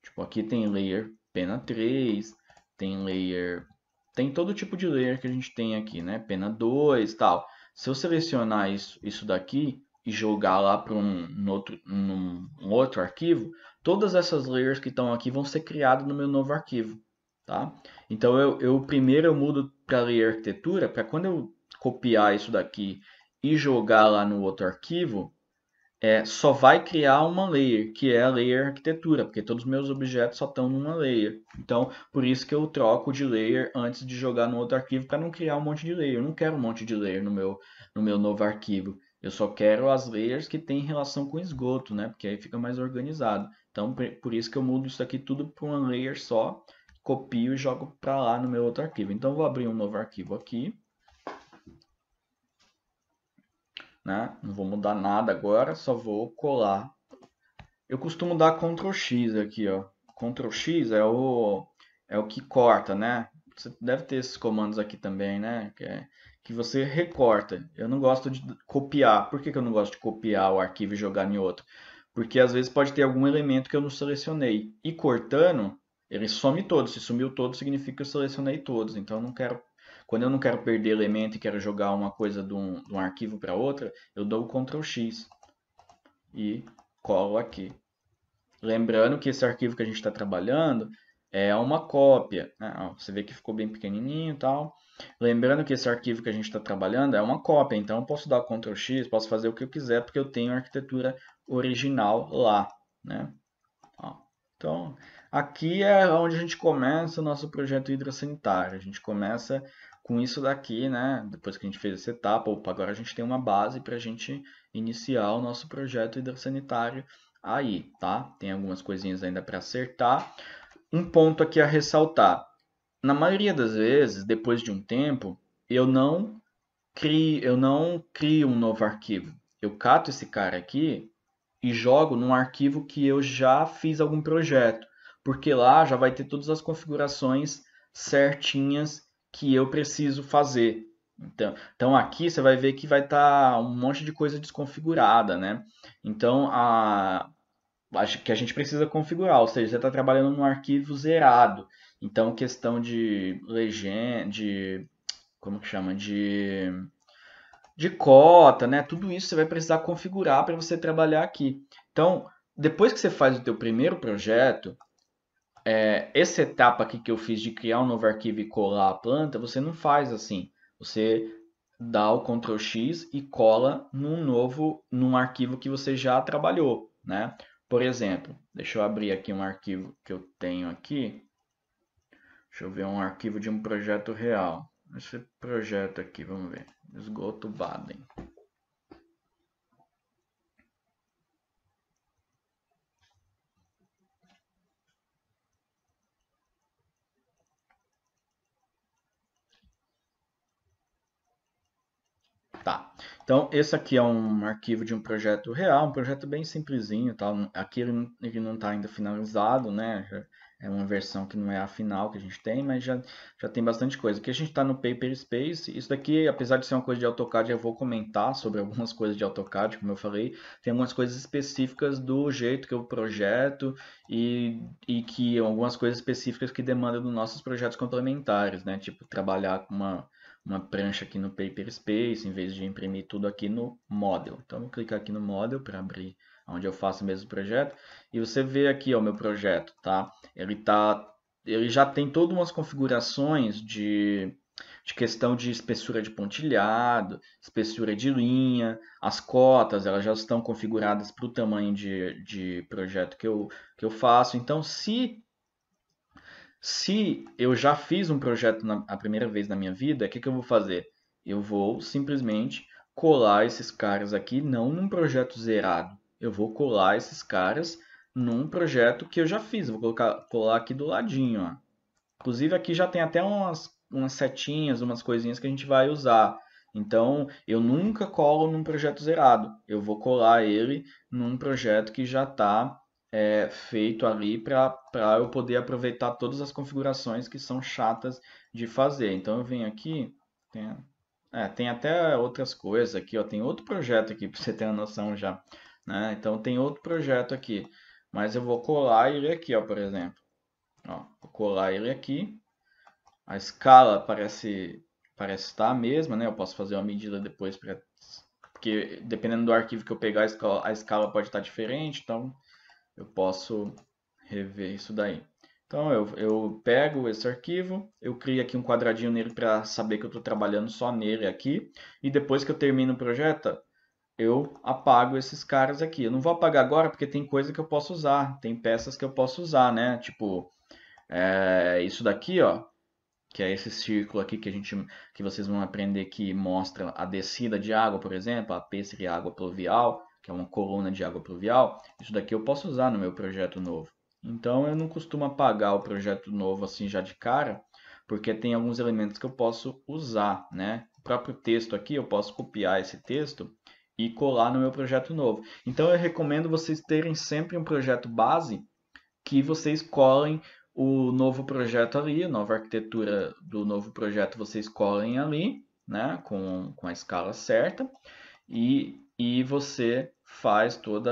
tipo aqui tem layer pena 3, tem layer, tem todo tipo de layer que a gente tem aqui, né? Pena 2 e tal. Se eu selecionar isso daqui e jogar lá para um outro arquivo, todas essas layers que estão aqui vão ser criadas no meu novo arquivo, tá? Então eu primeiro eu mudo para layer arquitetura, para quando eu copiar isso daqui e jogar lá no outro arquivo, só vai criar uma layer, que é a layer arquitetura, porque todos os meus objetos só estão numa layer. Então, por isso que eu troco de layer antes de jogar no outro arquivo, para não criar um monte de layer. Eu não quero um monte de layer no meu novo arquivo. Eu só quero as layers que têm relação com esgoto, né? Porque aí fica mais organizado. Então, por isso que eu mudo isso aqui tudo para uma layer só, copio e jogo para lá no meu outro arquivo. Então, eu vou abrir um novo arquivo aqui, né? Não vou mudar nada agora, só vou colar. Eu costumo dar Ctrl X aqui, ó. Ctrl X é o que corta, né? Você deve ter esses comandos aqui também, né? Que você recorta. Eu não gosto de copiar. Por que eu não gosto de copiar o arquivo e jogar em outro? Porque às vezes pode ter algum elemento que eu não selecionei. E cortando, ele some todo. Se sumiu todo, significa que eu selecionei todos. Então eu não quero. Quando eu não quero perder elemento e quero jogar uma coisa de um arquivo para outra, eu dou o Ctrl X e colo aqui. Lembrando que esse arquivo que a gente está trabalhando é uma cópia, né? Você vê que ficou bem pequenininho e tal. Lembrando que esse arquivo que a gente está trabalhando é uma cópia, então eu posso dar Ctrl X, posso fazer o que eu quiser, porque eu tenho a arquitetura original lá, né? Então, aqui é onde a gente começa o nosso projeto hidrossanitário. A gente começa com isso daqui, né? Depois que a gente fez essa etapa, opa, agora a gente tem uma base para a gente iniciar o nosso projeto hidrossanitário aí, tá? Tem algumas coisinhas ainda para acertar. Um ponto aqui a ressaltar. Na maioria das vezes, depois de um tempo, eu não crio um novo arquivo. Eu cato esse cara aqui e jogo num arquivo que eu já fiz algum projeto, porque lá já vai ter todas as configurações certinhas que eu preciso fazer. Então aqui você vai ver que vai estar um monte de coisa desconfigurada, né? Então acho que a gente precisa configurar, ou seja, você está trabalhando num arquivo zerado. Então, questão de legenda, como que chama? De cota, né? Tudo isso você vai precisar configurar para você trabalhar aqui. Então, depois que você faz o teu primeiro projeto, essa etapa aqui que eu fiz de criar um novo arquivo e colar a planta, você não faz assim. Você dá o Ctrl X e cola num arquivo que você já trabalhou, né? Por exemplo, deixa eu abrir aqui um arquivo que eu tenho aqui. Deixa eu ver um arquivo de um projeto real. Esse projeto aqui, vamos ver. Esgoto Baden. Tá. Então, esse aqui é um arquivo de um projeto real, um projeto bem simplesinho, tá? Aqui ele não está ainda finalizado, né? É uma versão que não é a final que a gente tem, mas já tem bastante coisa. Aqui a gente está no Paper Space. Isso daqui, apesar de ser uma coisa de AutoCAD, eu vou comentar sobre algumas coisas de AutoCAD, como eu falei. Tem algumas coisas específicas do jeito que eu projeto e que algumas coisas específicas que demandam dos nossos projetos complementares, né? Tipo, trabalhar com uma prancha aqui no Paper Space, em vez de imprimir tudo aqui no Model. Então, eu vou clicar aqui no Model para abrir onde eu faço o mesmo projeto. E você vê aqui o meu projeto, tá? Ele já tem todas umas configurações de questão de espessura de pontilhado, espessura de linha, as cotas elas já estão configuradas para o tamanho de projeto que eu faço. Então, se eu já fiz um projeto a primeira vez na minha vida, o que eu vou fazer? Eu vou simplesmente colar esses caras aqui, não num projeto zerado. Eu vou colar esses caras num projeto que eu já fiz. Eu vou colar aqui do ladinho, ó. Inclusive aqui já tem até umas setinhas, umas coisinhas que a gente vai usar. Então, eu nunca colo num projeto zerado. Eu vou colar ele num projeto que já está feito ali para eu poder aproveitar todas as configurações que são chatas de fazer. Então, eu venho aqui, tem, tem até outras coisas aqui, ó, tem outro projeto aqui para você ter uma noção já, né? Então, tem outro projeto aqui, mas eu vou colar ele aqui, ó, por exemplo. Ó, vou colar ele aqui. A escala parece estar a mesma, né? Eu posso fazer uma medida depois porque dependendo do arquivo que eu pegar, a escala pode estar diferente, então eu posso rever isso daí. Então eu pego esse arquivo, eu crio aqui um quadradinho nele para saber que eu estou trabalhando só nele aqui, e depois que eu termino o projeto, eu apago esses caras aqui. Eu não vou apagar agora porque tem coisa que eu posso usar, tem peças que eu posso usar, né? Tipo, isso daqui, ó, que é esse círculo aqui que vocês vão aprender que mostra a descida de água, por exemplo, a pêssega e a água pluvial, que é uma coluna de água pluvial. Isso daqui eu posso usar no meu projeto novo. Então eu não costumo apagar o projeto novo assim já de cara, porque tem alguns elementos que eu posso usar, né? O próprio texto aqui eu posso copiar esse texto e colar no meu projeto novo. Então eu recomendo vocês terem sempre um projeto base que vocês colhem o novo projeto ali, a nova arquitetura do novo projeto vocês colhem ali, né, com a escala certa, e você faz todo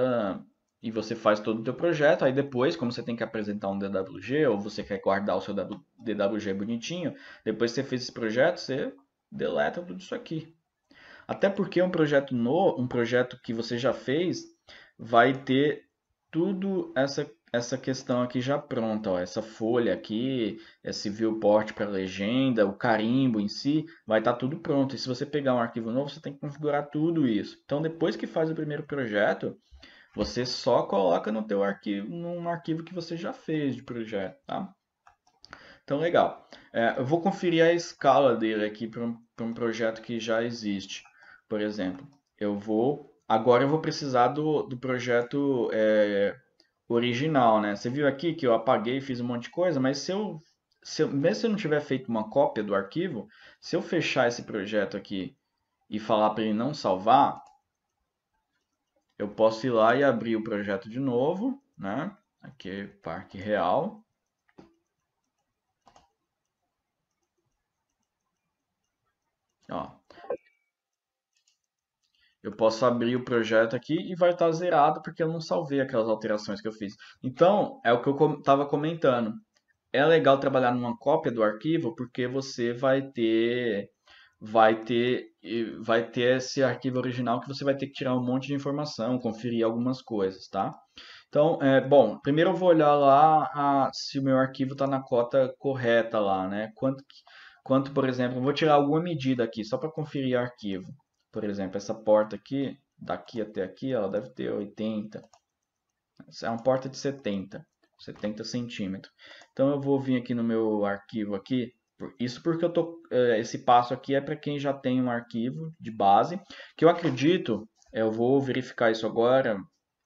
o teu projeto. Aí depois, como você tem que apresentar um DWG ou você quer guardar o seu DWG bonitinho, depois que você fez esse projeto, você deleta tudo isso aqui. Até porque um projeto que você já fez vai ter tudo essa questão aqui já pronta, ó. Essa folha aqui, esse viewport para legenda, o carimbo em si, vai estar tudo pronto. E se você pegar um arquivo novo, você tem que configurar tudo isso. Então, depois que faz o primeiro projeto, você só coloca no teu arquivo, num arquivo que você já fez de projeto, tá? Então, legal. Eu vou conferir a escala dele aqui para um projeto que já existe. Por exemplo, agora eu vou precisar do projeto original, né? Você viu aqui que eu apaguei e fiz um monte de coisa, mas mesmo se eu não tiver feito uma cópia do arquivo, se eu fechar esse projeto aqui e falar para ele não salvar, eu posso ir lá e abrir o projeto de novo, né? Aqui, Parque Real. Ó, eu posso abrir o projeto aqui e vai estar zerado porque eu não salvei aquelas alterações que eu fiz. Então, é o que eu estava comentando. É legal trabalhar numa cópia do arquivo porque você vai ter esse arquivo original que você vai ter que tirar um monte de informação, conferir algumas coisas, tá? Então, bom, primeiro eu vou olhar lá se o meu arquivo está na cota correta lá, né? Quanto, por exemplo, eu vou tirar alguma medida aqui só para conferir o arquivo. Por exemplo, essa porta aqui, daqui até aqui, ela deve ter 80. Essa é uma porta de 70 centímetros. Então eu vou vir aqui no meu arquivo aqui. Isso porque esse passo aqui é para quem já tem um arquivo de base, que eu acredito, eu vou verificar isso agora,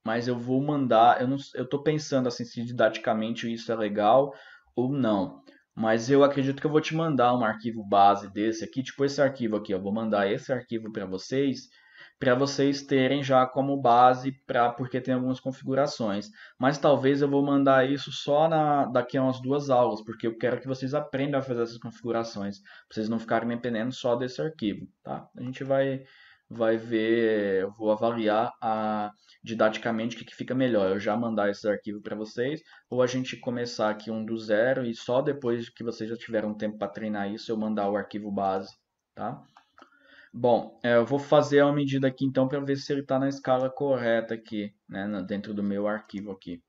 mas eu vou mandar, eu estou pensando assim se didaticamente isso é legal ou não. Mas eu acredito que eu vou te mandar um arquivo base desse aqui, tipo esse arquivo aqui, eu vou mandar esse arquivo para vocês terem já como base, porque tem algumas configurações. Mas talvez eu vou mandar isso só daqui a umas 2 aulas, porque eu quero que vocês aprendam a fazer essas configurações, para vocês não ficarem dependendo só desse arquivo, tá? A gente vai ver, eu vou avaliar didaticamente o que fica melhor. Eu já mandar esse arquivo para vocês, ou a gente começar aqui um do zero e só depois que vocês já tiveram tempo para treinar isso, eu mandar o arquivo base, tá? Bom, eu vou fazer a medida aqui então para ver se ele está na escala correta aqui, né, dentro do meu arquivo aqui.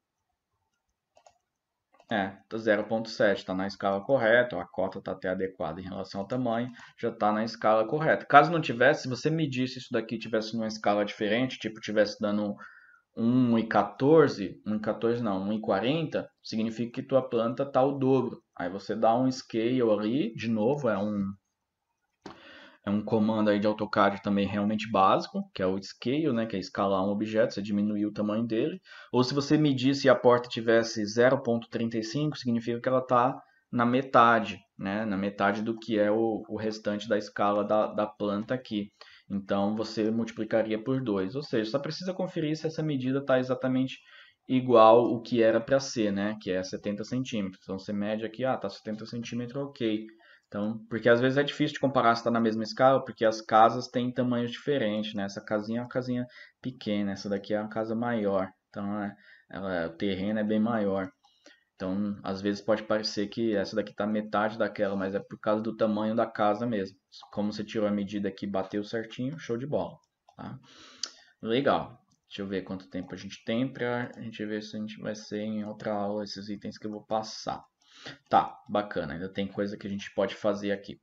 Tá 0.7, está na escala correta, a cota está até adequada em relação ao tamanho, já está na escala correta. Caso não tivesse, se você medisse isso daqui tivesse numa escala diferente, tipo tivesse dando 1,14, 1,14 não, 1,40, significa que tua planta está o dobro. Aí você dá um scale ali, de novo, é um comando aí de AutoCAD também realmente básico, que é o scale, né, que é escalar um objeto, você diminuir o tamanho dele. Ou se você medir se a porta tivesse 0.35, significa que ela está na metade, né, na metade do que é o restante da escala da planta aqui. Então você multiplicaria por 2, ou seja, só precisa conferir se essa medida está exatamente igual o que era para ser, né, que é 70 centímetros. Então você mede aqui, está 70 centímetros, ok. Então, porque às vezes é difícil de comparar se está na mesma escala, porque as casas têm tamanhos diferentes, né? Essa casinha é uma casinha pequena, essa daqui é uma casa maior. Então, o terreno é bem maior. Então, às vezes pode parecer que essa daqui está metade daquela, mas é por causa do tamanho da casa mesmo. Como você tirou a medida aqui, bateu certinho, show de bola. Tá? Legal. Deixa eu ver quanto tempo a gente tem para a gente ver se a gente vai ser em outra aula esses itens que eu vou passar. Tá, bacana. Ainda tem coisa que a gente pode fazer aqui.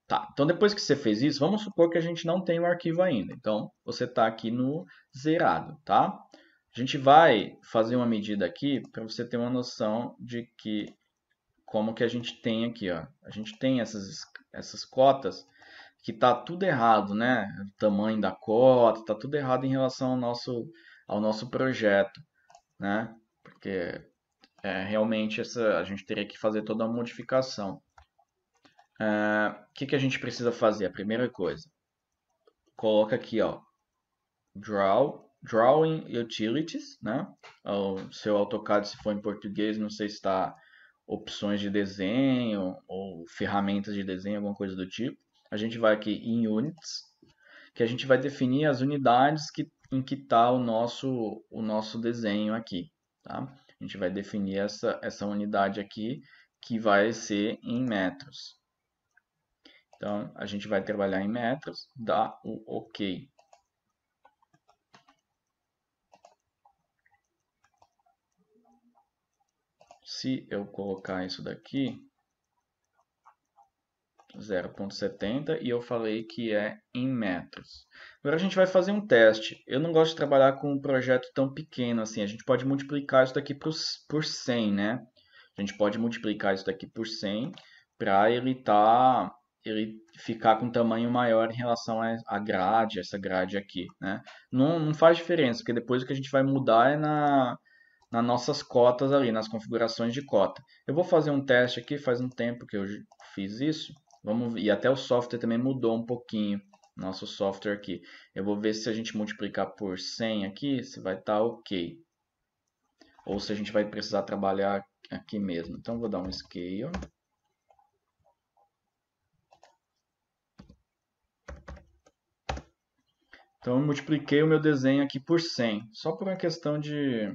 Tá, então depois que você fez isso, vamos supor que a gente não tem o arquivo ainda. Então, você está aqui no zerado, tá? A gente vai fazer uma medida aqui para você ter uma noção de como que a gente tem aqui, ó. A gente tem essas cotas que tá tudo errado, né? O tamanho da cota, tá tudo errado em relação ao nosso projeto, né? Porque realmente a gente teria que fazer toda uma modificação. O que a gente precisa fazer? A primeira coisa, coloca aqui, ó, Drawing Utilities, né? O seu AutoCAD, se for em português, não sei se está opções de desenho ou ferramentas de desenho, alguma coisa do tipo. A gente vai aqui em Units, que a gente vai definir as unidades em que está o nosso desenho aqui, tá? A gente vai definir essa unidade aqui, que vai ser em metros. Então, a gente vai trabalhar em metros, dá o OK. Se eu colocar isso daqui, 0.70, e eu falei que é em metros. Agora a gente vai fazer um teste. Eu não gosto de trabalhar com um projeto tão pequeno assim. A gente pode multiplicar isso daqui por 100, né? A gente pode multiplicar isso daqui por 100 para ele ficar com um tamanho maior em relação à grade, essa grade aqui, né? Não faz diferença, porque depois o que a gente vai mudar é nas nossas cotas ali, nas configurações de cota. Eu vou fazer um teste aqui, faz um tempo que eu fiz isso. E até o software também mudou um pouquinho, nosso software aqui. Eu vou ver se a gente multiplicar por 100 aqui, se vai estar ok. Ou se a gente vai precisar trabalhar aqui mesmo. Então, vou dar um scale. Então eu multipliquei o meu desenho aqui por 100, só por uma questão de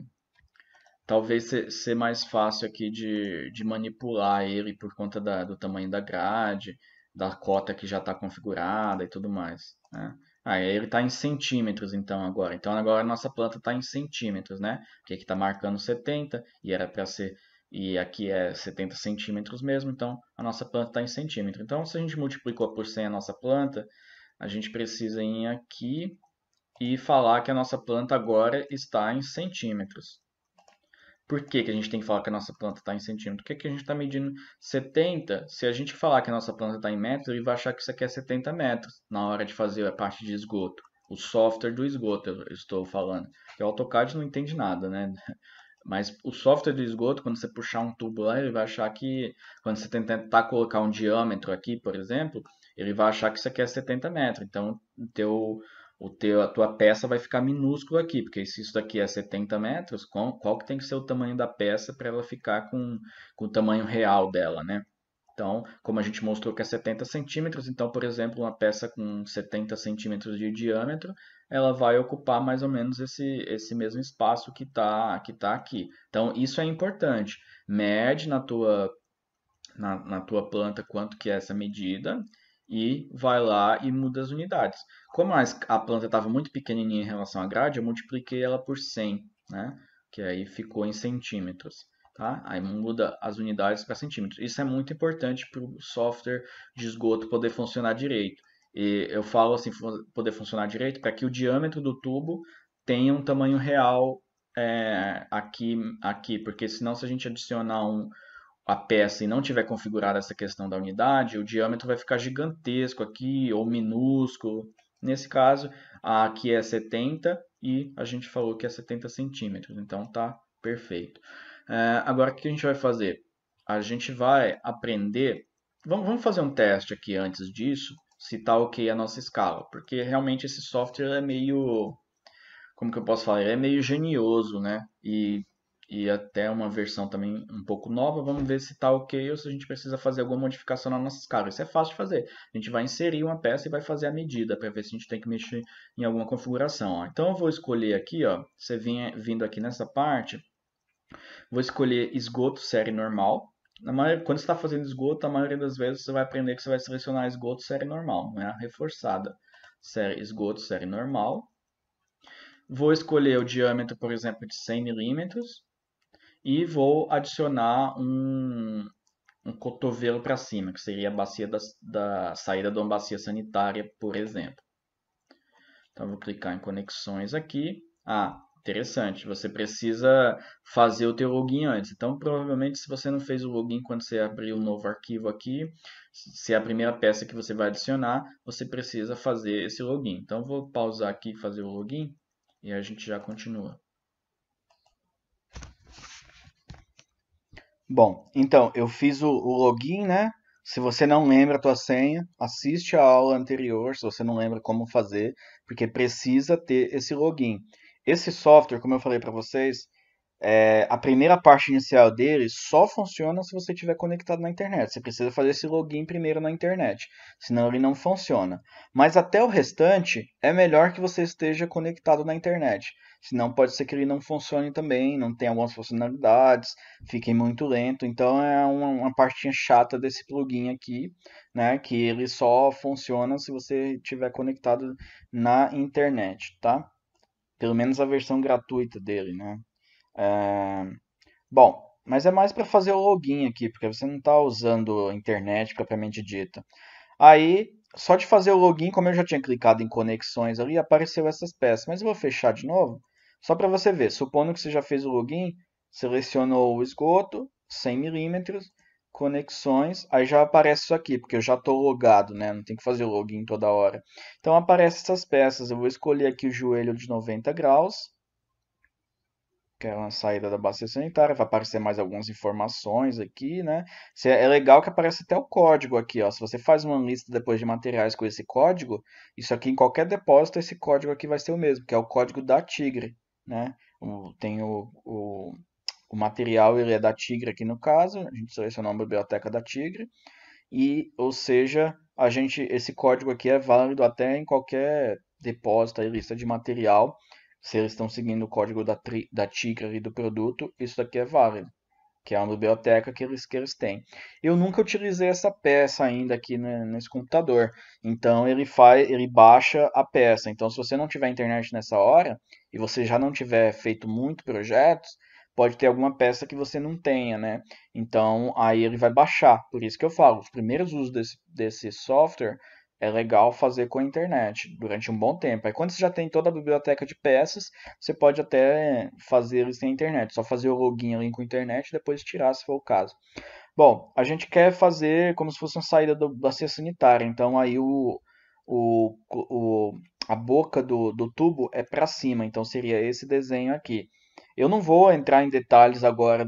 talvez ser mais fácil aqui de manipular ele por conta do tamanho da grade, da cota que já está configurada e tudo mais, né? Aí ele está em centímetros então agora. Então agora a nossa planta está em centímetros, né? Porque aqui está marcando 70 e era para ser e aqui é 70 centímetros mesmo, então a nossa planta está em centímetros. Então se a gente multiplicou por 100 a nossa planta, a gente precisa ir aqui e falar que a nossa planta agora está em centímetros. Por que que a gente tem que falar que a nossa planta está em centímetro? Por que que a gente está medindo 70? Se a gente falar que a nossa planta está em metros, ele vai achar que isso aqui é 70 metros na hora de fazer a parte de esgoto. O software do esgoto, eu estou falando. Que o AutoCAD não entende nada, né? Mas o software do esgoto, quando você puxar um tubo lá, ele vai achar que, quando você tentar colocar um diâmetro aqui, por exemplo, ele vai achar que isso aqui é 70 metros. Então, a tua peça vai ficar minúscula aqui, porque se isso daqui é 70 metros, qual que tem que ser o tamanho da peça para ela ficar com o tamanho real dela, né? Então, como a gente mostrou que é 70 centímetros, então, por exemplo, uma peça com 70 centímetros de diâmetro, ela vai ocupar mais ou menos esse mesmo espaço que tá aqui. Então, isso é importante. Mede na tua planta quanto que é essa medida e vai lá e muda as unidades. Como a planta estava muito pequenininha em relação à grade, eu multipliquei ela por 100, né? Que aí ficou em centímetros. Tá? Aí muda as unidades para centímetros. Isso é muito importante para o software de esgoto poder funcionar direito. E eu falo assim, poder funcionar direito para que o diâmetro do tubo tenha um tamanho real aqui, porque senão se a gente adicionar a peça e não tiver configurada essa questão da unidade, o diâmetro vai ficar gigantesco aqui ou minúsculo. Nesse caso, aqui é 70 e a gente falou que é 70 centímetros, então tá perfeito. Agora, o que a gente vai fazer? A gente vai aprender. Vamos fazer um teste aqui antes disso, se tá ok a nossa escala, porque realmente esse software é meio, como que eu posso falar? Ele é meio genioso, né? E até uma versão também um pouco nova. Vamos ver se está ok ou se a gente precisa fazer alguma modificação na nossa escala. Isso é fácil de fazer. A gente vai inserir uma peça e vai fazer a medida para ver se a gente tem que mexer em alguma configuração. Ó. Então eu vou escolher aqui, ó, você vindo aqui nessa parte, vou escolher esgoto série normal. Quando você está fazendo esgoto, a maioria das vezes você vai aprender que você vai selecionar esgoto série normal, não é a reforçada. Esgoto série normal. Vou escolher o diâmetro, por exemplo, de 100 milímetros e vou adicionar um cotovelo para cima, que seria a bacia da saída de uma bacia sanitária, por exemplo. Então, vou clicar em conexões aqui. Interessante, você precisa fazer o teu login antes. Então, provavelmente, se você não fez o login quando você abrir um novo arquivo aqui, se é a primeira peça que você vai adicionar, você precisa fazer esse login. Então, vou pausar aqui e fazer o login e a gente já continua. Bom, então eu fiz o login, né? Se você não lembra a tua senha, assiste a aula anterior, se você não lembra como fazer, porque precisa ter esse login. Esse software, como eu falei para vocês, a primeira parte inicial dele só funciona se você estiver conectado na internet. Você precisa fazer esse login primeiro na internet, senão ele não funciona. Mas até o restante é melhor que você esteja conectado na internet. Senão pode ser que ele não funcione também, não tenha algumas funcionalidades, fique muito lento. Então é uma partinha chata desse plugin aqui, né? Que ele só funciona se você estiver conectado na internet, tá? Pelo menos a versão gratuita dele, né? É, Bom, mas é mais para fazer o login aqui, porque você não está usando a internet propriamente dita. Aí, só de fazer o login, como eu já tinha clicado em conexões ali, apareceu essas peças. Mas eu vou fechar de novo, só para você ver. Supondo que você já fez o login, selecionou o esgoto, 100 milímetros, conexões, aí já aparece isso aqui, porque eu já estou logado, né? Não tem que fazer o login toda hora. Então aparecem essas peças. Eu vou escolher aqui o joelho de 90 graus, que é uma saída da bacia sanitária, vai aparecer mais algumas informações aqui, né? É legal que aparece até o código aqui, ó. Se você faz uma lista depois de materiais com esse código, isso aqui em qualquer depósito, esse código aqui vai ser o mesmo, que é o código da Tigre, né? Tem o material, ele é da Tigre aqui no caso, a gente selecionou a biblioteca da Tigre, ou seja, esse código aqui é válido até em qualquer depósito aí, lista de material, se eles estão seguindo o código da xícara e do produto, isso daqui é válido, que é uma biblioteca que eles têm. Eu nunca utilizei essa peça ainda aqui nesse computador, então ele baixa a peça. Então, se você não tiver internet nessa hora e você já não tiver feito muito projetos, pode ter alguma peça que você não tenha, né? Então, aí ele vai baixar. Por isso que eu falo, os primeiros usos desse software é legal fazer com a internet durante um bom tempo. Aí quando você já tem toda a biblioteca de peças, você pode até fazer eles sem internet, só fazer o login ali com a internet e depois tirar se for o caso. Bom, a gente quer fazer como se fosse uma saída da bacia sanitária, então aí o, o, a boca do tubo é para cima, então seria esse desenho aqui. Eu não vou entrar em detalhes agora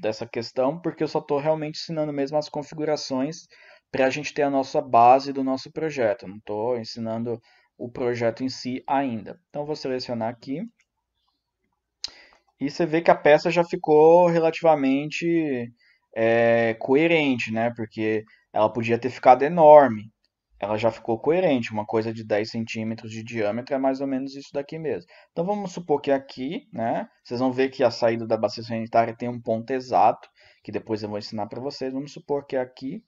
dessa questão, porque eu só estou realmente ensinando mesmo as configurações para a gente ter a nossa base do nosso projeto. Eu não estou ensinando o projeto em si ainda. Então, vou selecionar aqui. E você vê que a peça já ficou relativamente coerente, né? Porque ela podia ter ficado enorme. Ela já ficou coerente. Uma coisa de 10 centímetros de diâmetro é mais ou menos isso daqui mesmo. Então vamos supor que aqui, né? Vocês vão ver que a saída da bacia sanitária tem um ponto exato, que depois eu vou ensinar para vocês. Vamos supor que aqui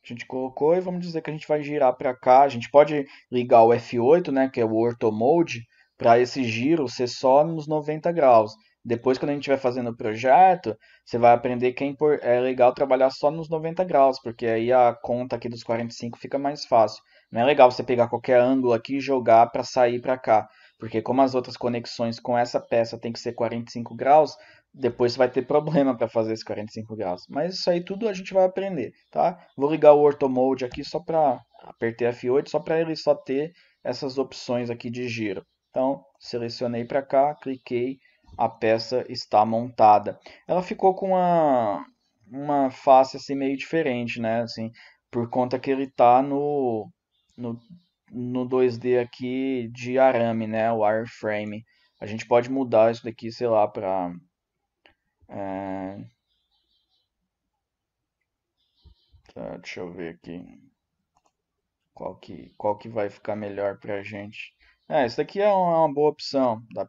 a gente colocou e vamos dizer que a gente vai girar para cá. A gente pode ligar o F8, né, que é o Ortho Mode, para esse giro ser só nos 90 graus. Depois, quando a gente vai fazendo o projeto, você vai aprender que é legal trabalhar só nos 90 graus, porque aí a conta aqui dos 45 fica mais fácil. Não é legal você pegar qualquer ângulo aqui e jogar para sair para cá, porque como as outras conexões com essa peça tem que ser 45 graus, depois você vai ter problema para fazer esses 45 graus. Mas isso aí tudo a gente vai aprender, tá? Vou ligar o Ortho Mode aqui só para apertar F8, só para ele só ter essas opções aqui de giro. Então, selecionei para cá, cliquei, a peça está montada. Ela ficou com uma face assim meio diferente, né? Assim, por conta que ele está no, no 2D aqui de arame, né? O wireframe. A gente pode mudar isso daqui, sei lá, para tá, deixa eu ver aqui qual que vai ficar melhor pra gente. Esse daqui é uma boa opção, dá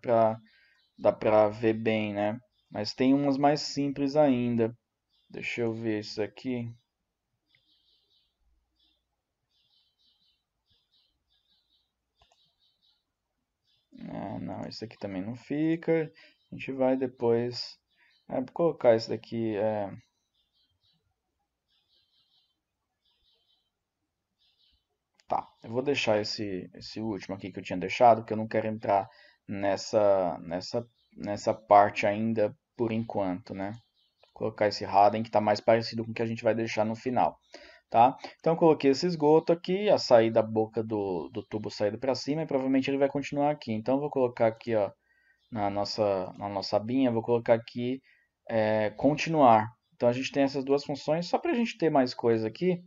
pra ver bem, né? Mas tem umas mais simples ainda. Deixa eu ver isso aqui. Não, esse aqui também não fica. A gente vai depois colocar esse daqui. Tá, eu vou deixar esse último aqui que eu tinha deixado, porque eu não quero entrar nessa parte ainda por enquanto, né? Vou colocar esse Raden que está mais parecido com o que a gente vai deixar no final, tá? Então eu coloquei esse esgoto aqui, a saída da boca do tubo saindo para cima e provavelmente ele vai continuar aqui. Então eu vou colocar aqui, ó, na nossa abinha, vou colocar aqui continuar. Então a gente tem essas duas funções só para a gente ter mais coisa aqui,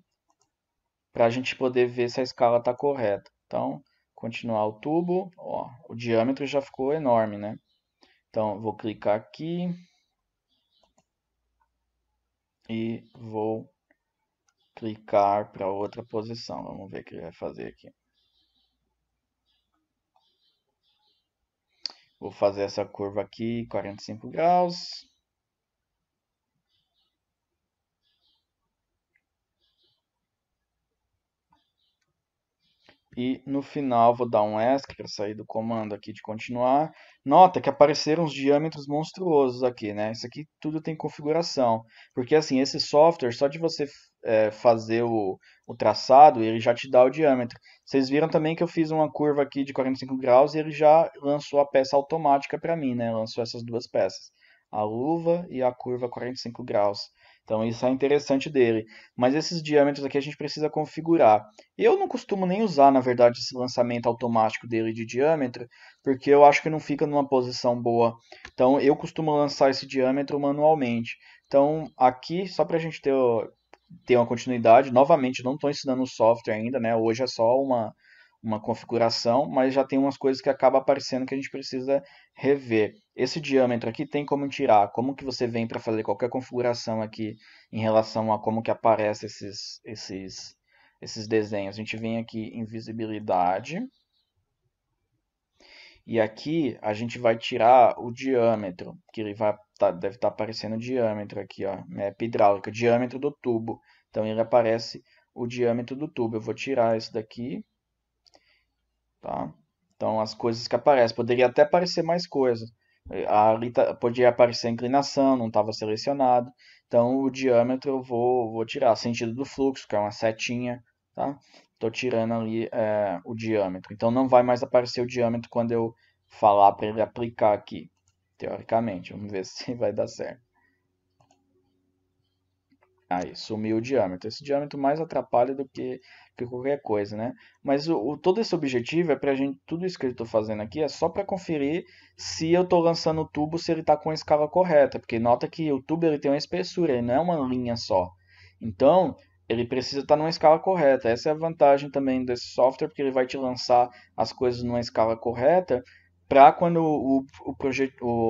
para a gente poder ver se a escala está correta. Então, continuar o tubo, ó, o diâmetro já ficou enorme, né? Então, vou clicar aqui e vou clicar para outra posição. Vamos ver o que ele vai fazer aqui. Vou fazer essa curva aqui, 45 graus. E no final vou dar um ESC para sair do comando aqui de continuar. Nota que apareceram os diâmetros monstruosos aqui, né? Isso aqui tudo tem configuração. Porque assim, esse software, só de você fazer o traçado, ele já te dá o diâmetro. Vocês viram também que eu fiz uma curva aqui de 45 graus e ele já lançou a peça automática para mim, né? Lançou essas duas peças. A luva e a curva 45 graus. Então isso é interessante dele. Mas esses diâmetros aqui a gente precisa configurar. Eu não costumo nem usar, na verdade, esse lançamento automático dele de diâmetro, porque eu acho que não fica numa posição boa. Então, eu costumo lançar esse diâmetro manualmente. Então, aqui, só para a gente ter uma continuidade, novamente, não estou ensinando o software ainda, né? Hoje é só uma configuração, mas já tem umas coisas que acaba aparecendo que a gente precisa rever. Esse diâmetro aqui tem como tirar, como que você vem para fazer qualquer configuração aqui em relação a como que aparece esses desenhos. A gente vem aqui em visibilidade, E aqui a gente vai tirar o diâmetro, que ele deve estar aparecendo o diâmetro aqui, ó, map hidráulica, diâmetro do tubo. Então ele aparece o diâmetro do tubo. Eu vou tirar esse daqui, tá? Então as coisas que aparecem, poderia até aparecer mais coisas. Ali podia aparecer a inclinação, não estava selecionado. Então o diâmetro eu vou tirar, sentido do fluxo, que é uma setinha, tá? Estou tirando ali o diâmetro. Então não vai mais aparecer o diâmetro quando eu falar para ele aplicar aqui, teoricamente. Vamos ver se vai dar certo. Aí, sumiu o diâmetro. Esse diâmetro mais atrapalha do que qualquer coisa, né? Mas todo esse objetivo é pra gente, tudo isso que eu estou fazendo aqui é só para conferir se eu estou lançando o tubo, se ele está com a escala correta. Porque nota que o tubo ele tem uma espessura, ele não é uma linha só. Então, ele precisa estar numa escala correta. Essa é a vantagem também desse software, porque ele vai te lançar as coisas numa escala correta, para quando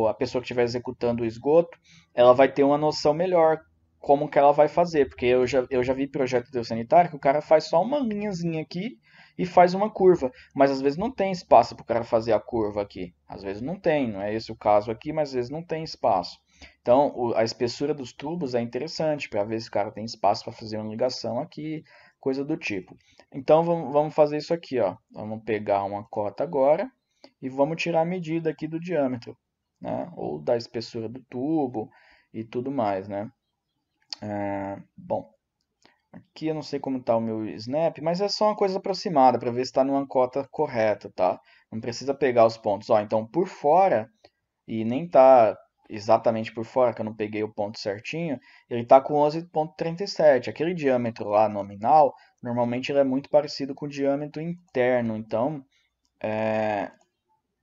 a pessoa que estiver executando o esgoto, ela vai ter uma noção melhor como que ela vai fazer, porque eu já vi projeto de sanitário que o cara faz só uma linhazinha aqui e faz uma curva, mas às vezes não tem espaço para o cara fazer a curva aqui. Às vezes não tem, não é esse o caso aqui, mas às vezes não tem espaço. Então, a espessura dos tubos é interessante para ver se o cara tem espaço para fazer uma ligação aqui, coisa do tipo. Então, vamos fazer isso aqui, ó. Vamos pegar uma cota agora e vamos tirar a medida aqui do diâmetro, né? Ou da espessura do tubo e tudo mais, né? Bom, aqui eu não sei como está o meu snap, mas é só uma coisa aproximada para ver se está numa cota correta, tá? Não precisa pegar os pontos. Ó, então por fora, e nem está exatamente por fora, que eu não peguei o ponto certinho, ele está com 11,37. Aquele diâmetro lá nominal, normalmente ele é muito parecido com o diâmetro interno, então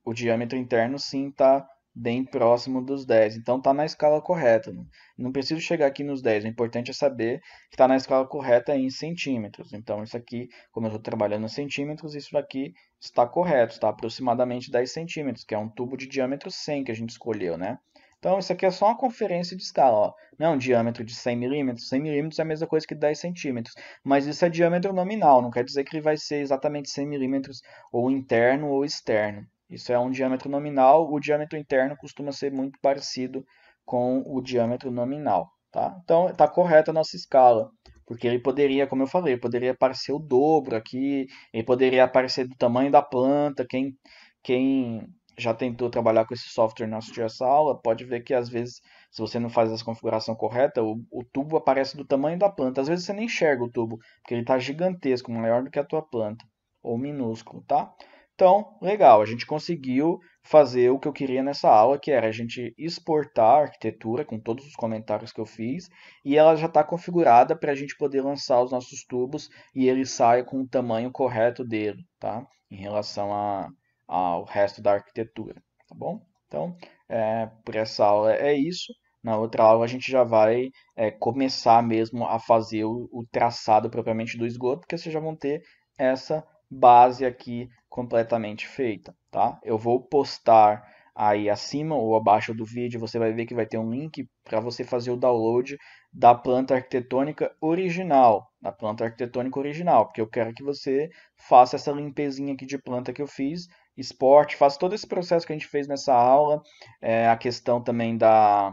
o diâmetro interno sim está bem próximo dos 10. Então está na escala correta. Não preciso chegar aqui nos 10. O importante é saber que está na escala correta em centímetros. Então isso aqui, como eu estou trabalhando em centímetros, isso aqui está correto. Está aproximadamente 10 centímetros, que é um tubo de diâmetro 100 que a gente escolheu, né? Então isso aqui é só uma conferência de escala. Ó. Não é um diâmetro de 100 milímetros. 100 milímetros é a mesma coisa que 10 centímetros. Mas isso é diâmetro nominal. Não quer dizer que ele vai ser exatamente 100 milímetros ou interno ou externo. Isso é um diâmetro nominal. O diâmetro interno costuma ser muito parecido com o diâmetro nominal, tá? Então, está correta a nossa escala, porque ele poderia, como eu falei, poderia aparecer o dobro aqui, ele poderia aparecer do tamanho da planta. Quem já tentou trabalhar com esse software na essa aula pode ver que às vezes, se você não faz essa configuração correta, o tubo aparece do tamanho da planta. Às vezes você nem enxerga o tubo, porque ele está gigantesco, maior do que a tua planta, ou minúsculo, tá? Então, legal, a gente conseguiu fazer o que eu queria nessa aula, que era a gente exportar a arquitetura com todos os comentários que eu fiz, e ela já está configurada para a gente poder lançar os nossos tubos e ele sai com o tamanho correto dele, tá? Em relação ao resto da arquitetura, tá bom? Então, por essa aula é isso. Na outra aula a gente já vai começar mesmo a fazer o traçado propriamente do esgoto, porque vocês já vão ter essa base aqui completamente feita, tá? Eu vou postar aí acima ou abaixo do vídeo, você vai ver que vai ter um link para você fazer o download da planta arquitetônica original, porque eu quero que você faça essa limpezinha aqui de planta que eu fiz, exporte, faça todo esse processo que a gente fez nessa aula, a questão também da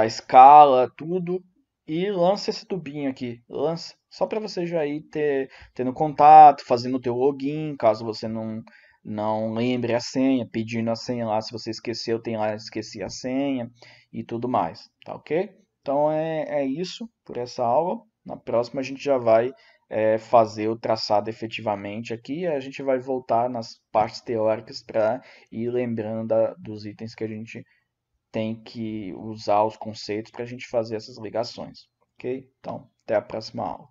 escala, tudo, e lança esse tubinho aqui, lança, só para você já ir tendo contato, fazendo o teu login, caso você não lembre a senha, pedindo a senha lá, se você esqueceu, tem lá, esqueci a senha e tudo mais, tá ok? Então é isso por essa aula, na próxima a gente já vai fazer o traçado efetivamente aqui, e a gente vai voltar nas partes teóricas para ir lembrando dos itens que a gente tem que usar os conceitos para a gente fazer essas ligações, ok? Então, até a próxima aula.